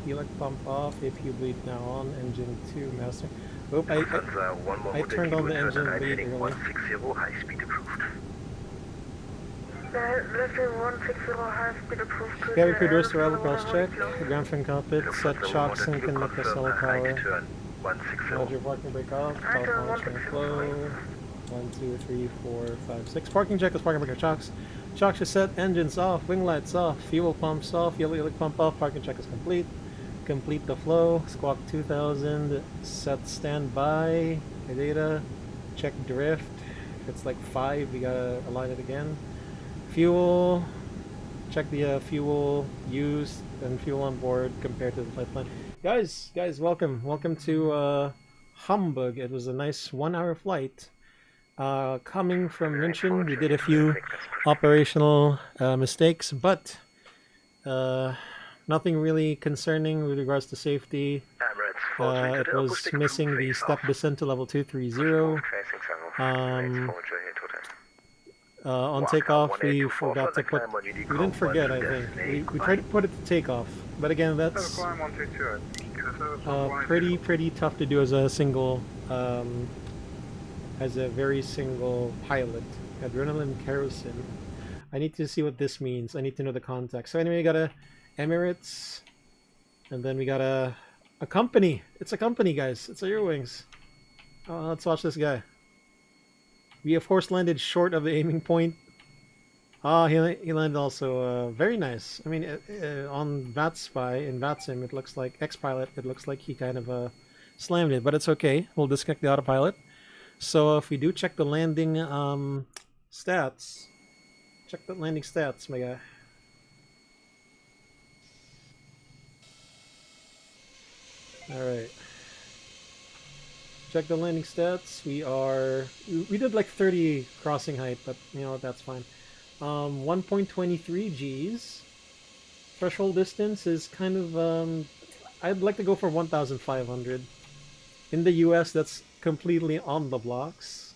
A: helic pump off. If you bleed now on. Engine 2 master. Oop, I turned on the engine bleed early. Cabin crew doors to arrival cross check. Ground fin cockpit. Set chocks and connect the solar power. Roger, parking brake off. Top launching flow. 1, 2, 3, 4, 5, 6. Parking check is parking brake chocks. Chocks is set. Engines off. Wing lights off. Fuel pumps off. Helic pump off. Parking check is complete. Complete the flow. Squawk 2000. Set standby. Data. Check drift. If it's like 5, we gotta align it again. Fuel, check the fuel used and fuel on board compared to the flight plan. Guys, welcome to Hamburg. It was a nice 1-hour flight. Coming from München, we did a few operational mistakes, but nothing really concerning with regards to safety. It was missing the step descent to level 230. On takeoff, we forgot to put. We didn't forget, I think. We tried to put it to takeoff, but again, that's pretty tough to do as a single, as a very single pilot. Adrenaline kerosene. I need to see what this means. I need to know the context. So anyway, we got a Emirates, and then we got a company. It's a company, guys. It's a Eurowings. Let's watch this guy. We of course landed short of the aiming point. He landed also very nice. I mean, on VATSpy in VATSIM, it looks like X-Pilot. It looks like he kind of slammed it, but it's okay. We'll disconnect the autopilot. So if we do check the landing stats, check the landing stats, my guy. All right. Check the landing stats. We did like 30 crossing height, but you know, that's fine. 1.23 Gs. Threshold distance is kind of, I'd like to go for 1,500. In the US, that's completely on the blocks.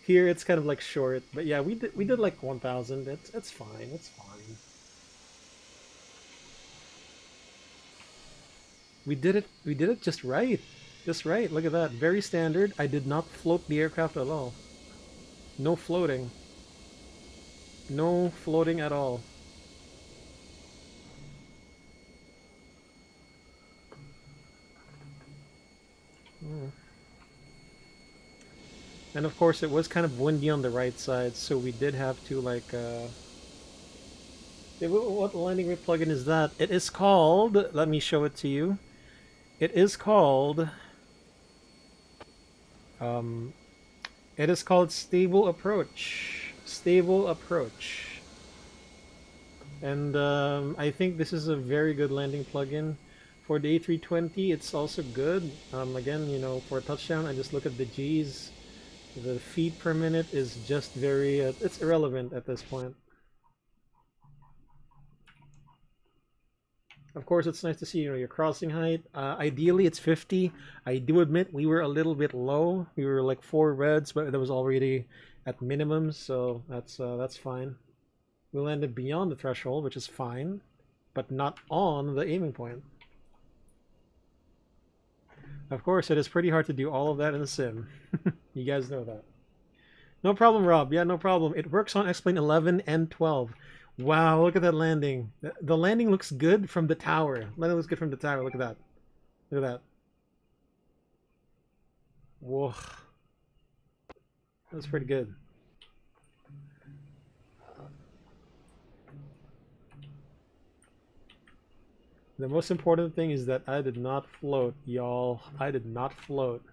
A: Here, it's kind of like short, but yeah, we did like 1,000. It's fine. It's fine. We did it. We did it just right. Just right. Look at that. Very standard. I did not float the aircraft at all. No floating. No floating at all. And of course it was kind of windy on the right side, so we did have to like what landing rig plugin is that? It is called, let me show it to you. It is called Stable Approach. Stable Approach. And I think this is a very good landing plugin. For the A320, it's also good. Again, you know, for a touchdown, I just look at the G's. The feet per minute is just very, it's irrelevant at this point. Of course, it's nice to see, you know, your crossing height. Ideally, it's 50. I do admit we were a little bit low. We were like 4 reds, but that was already at minimum, so that's fine. We landed beyond the threshold, which is fine, but not on the aiming point. Of course, it is pretty hard to do all of that in a sim. You guys know that. No problem, Rob. Yeah, no problem. It works on XP11 and 12. Wow, look at that landing. The landing looks good from the tower. Landing looks good from the tower. Look at that. Look at that. Whoa. That was pretty good. The most important thing is that I did not float, y'all. I did not float.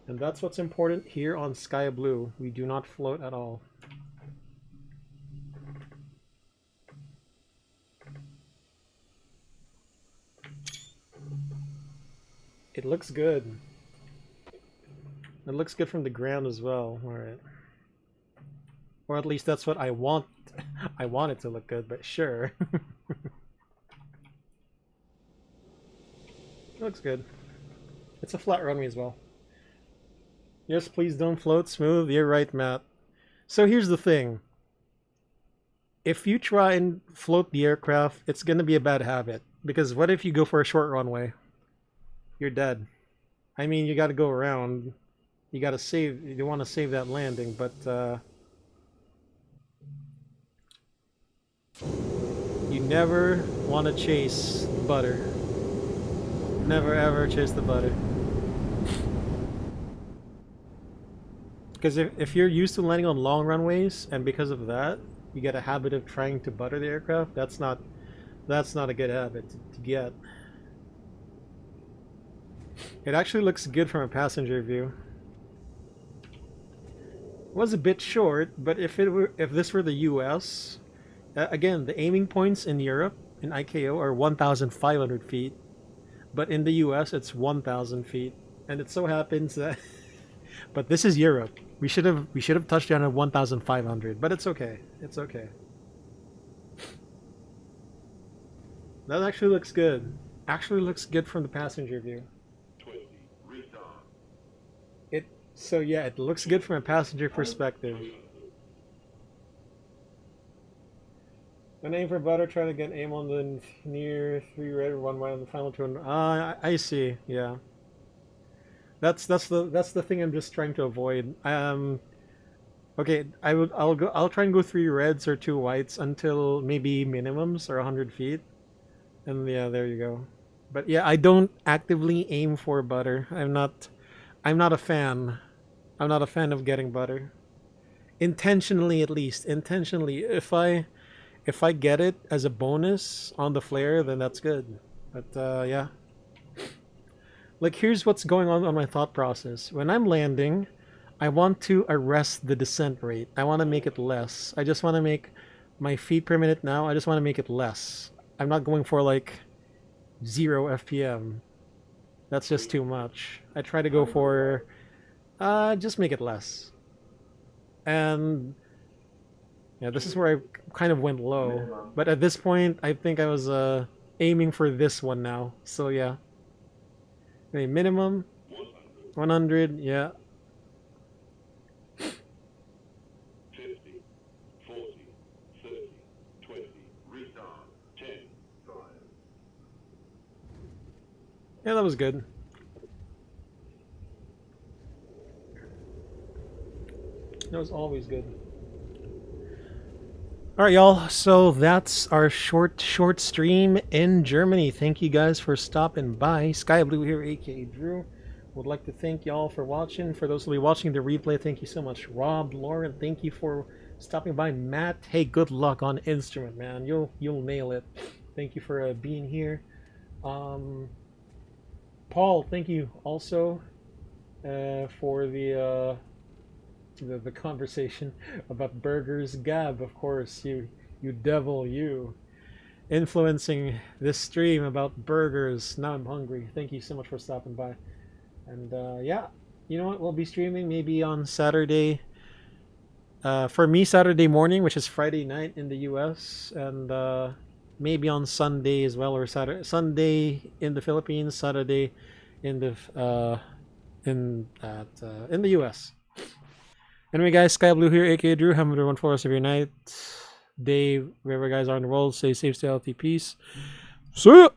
A: And that's what's important here on SkyBloo. We do not float at all. It looks good. It looks good from the ground as well. Alright. Or at least that's what I want. I want it to look good, but sure. Looks good. It's a flat runway as well. Yes, please don't float smooth. You're right, Matt. So here's the thing. If you try and float the aircraft, it's going to be a bad habit. Because what if you go for a short runway? You're dead. I mean, you got to go around. You got to save. You want to save that landing, but you never want to chase butter. Never ever chase the butter. Because if you're used to landing on long runways, and because of that, you get a habit of trying to butter the aircraft, that's not a good habit to get. It actually looks good from a passenger view. It was a bit short, but if this were the US, again, the aiming points in Europe, in ICAO, are 1,500 feet. But in the US, it's 1,000 feet. And it so happens that... but this is Europe. We should have touched down at 1,500, but it's okay. It's okay. That actually looks good. Actually looks good from the passenger view. So yeah, it looks good from a passenger perspective. When aim for butter, try to get aim on the near 3 red, 1 white on the final turn. I see. Yeah. That's the thing I'm just trying to avoid. Okay, I'll try and go 3 reds or 2 whites until maybe minimums or 100 feet, and yeah, there you go. But yeah, I don't actively aim for butter. I'm not a fan. I'm not a fan of getting butter. Intentionally, at least. Intentionally. If I get it as a bonus on the flare, then that's good. But yeah. Like, here's what's going on my thought process. When I'm landing, I want to arrest the descent rate. I want to make it less. I just want to make my feet per minute now. I just want to make it less. I'm not going for like 0 FPM. That's just too much. I try to go for just make it less. And yeah, this is where I kind of went low. But at this point, I think I was aiming for this one now. So yeah. Okay, minimum 100, yeah.
F: 50, 40, 30, 20, restart, 10, 5,
A: Yeah, that was good. That was always good. Alright, y'all. So that's our short stream in Germany. Thank you guys for stopping by. SkyBloo here, aka Drew. Would like to thank y'all for watching. For those who will be watching the replay, thank you so much. Rob, Lauren, thank you for stopping by. Matt, hey, good luck on instrument, man. You'll nail it. Thank you for being here. Paul, thank you also for the conversation about burgers. Gab, of course, you devil, you influencing this stream about burgers. Now I'm hungry. Thank you so much for stopping by. And yeah, you know what? We'll be streaming maybe on Saturday. For me, Saturday morning, which is Friday night in the U.S., and maybe on Sunday as well, or Sunday in the Philippines, Saturday in the U.S. Anyway, guys, SkyBloo here, aka Drew. Have a wonderful rest of your night, day, wherever you guys are in the world. Stay safe, stay healthy, peace. See ya!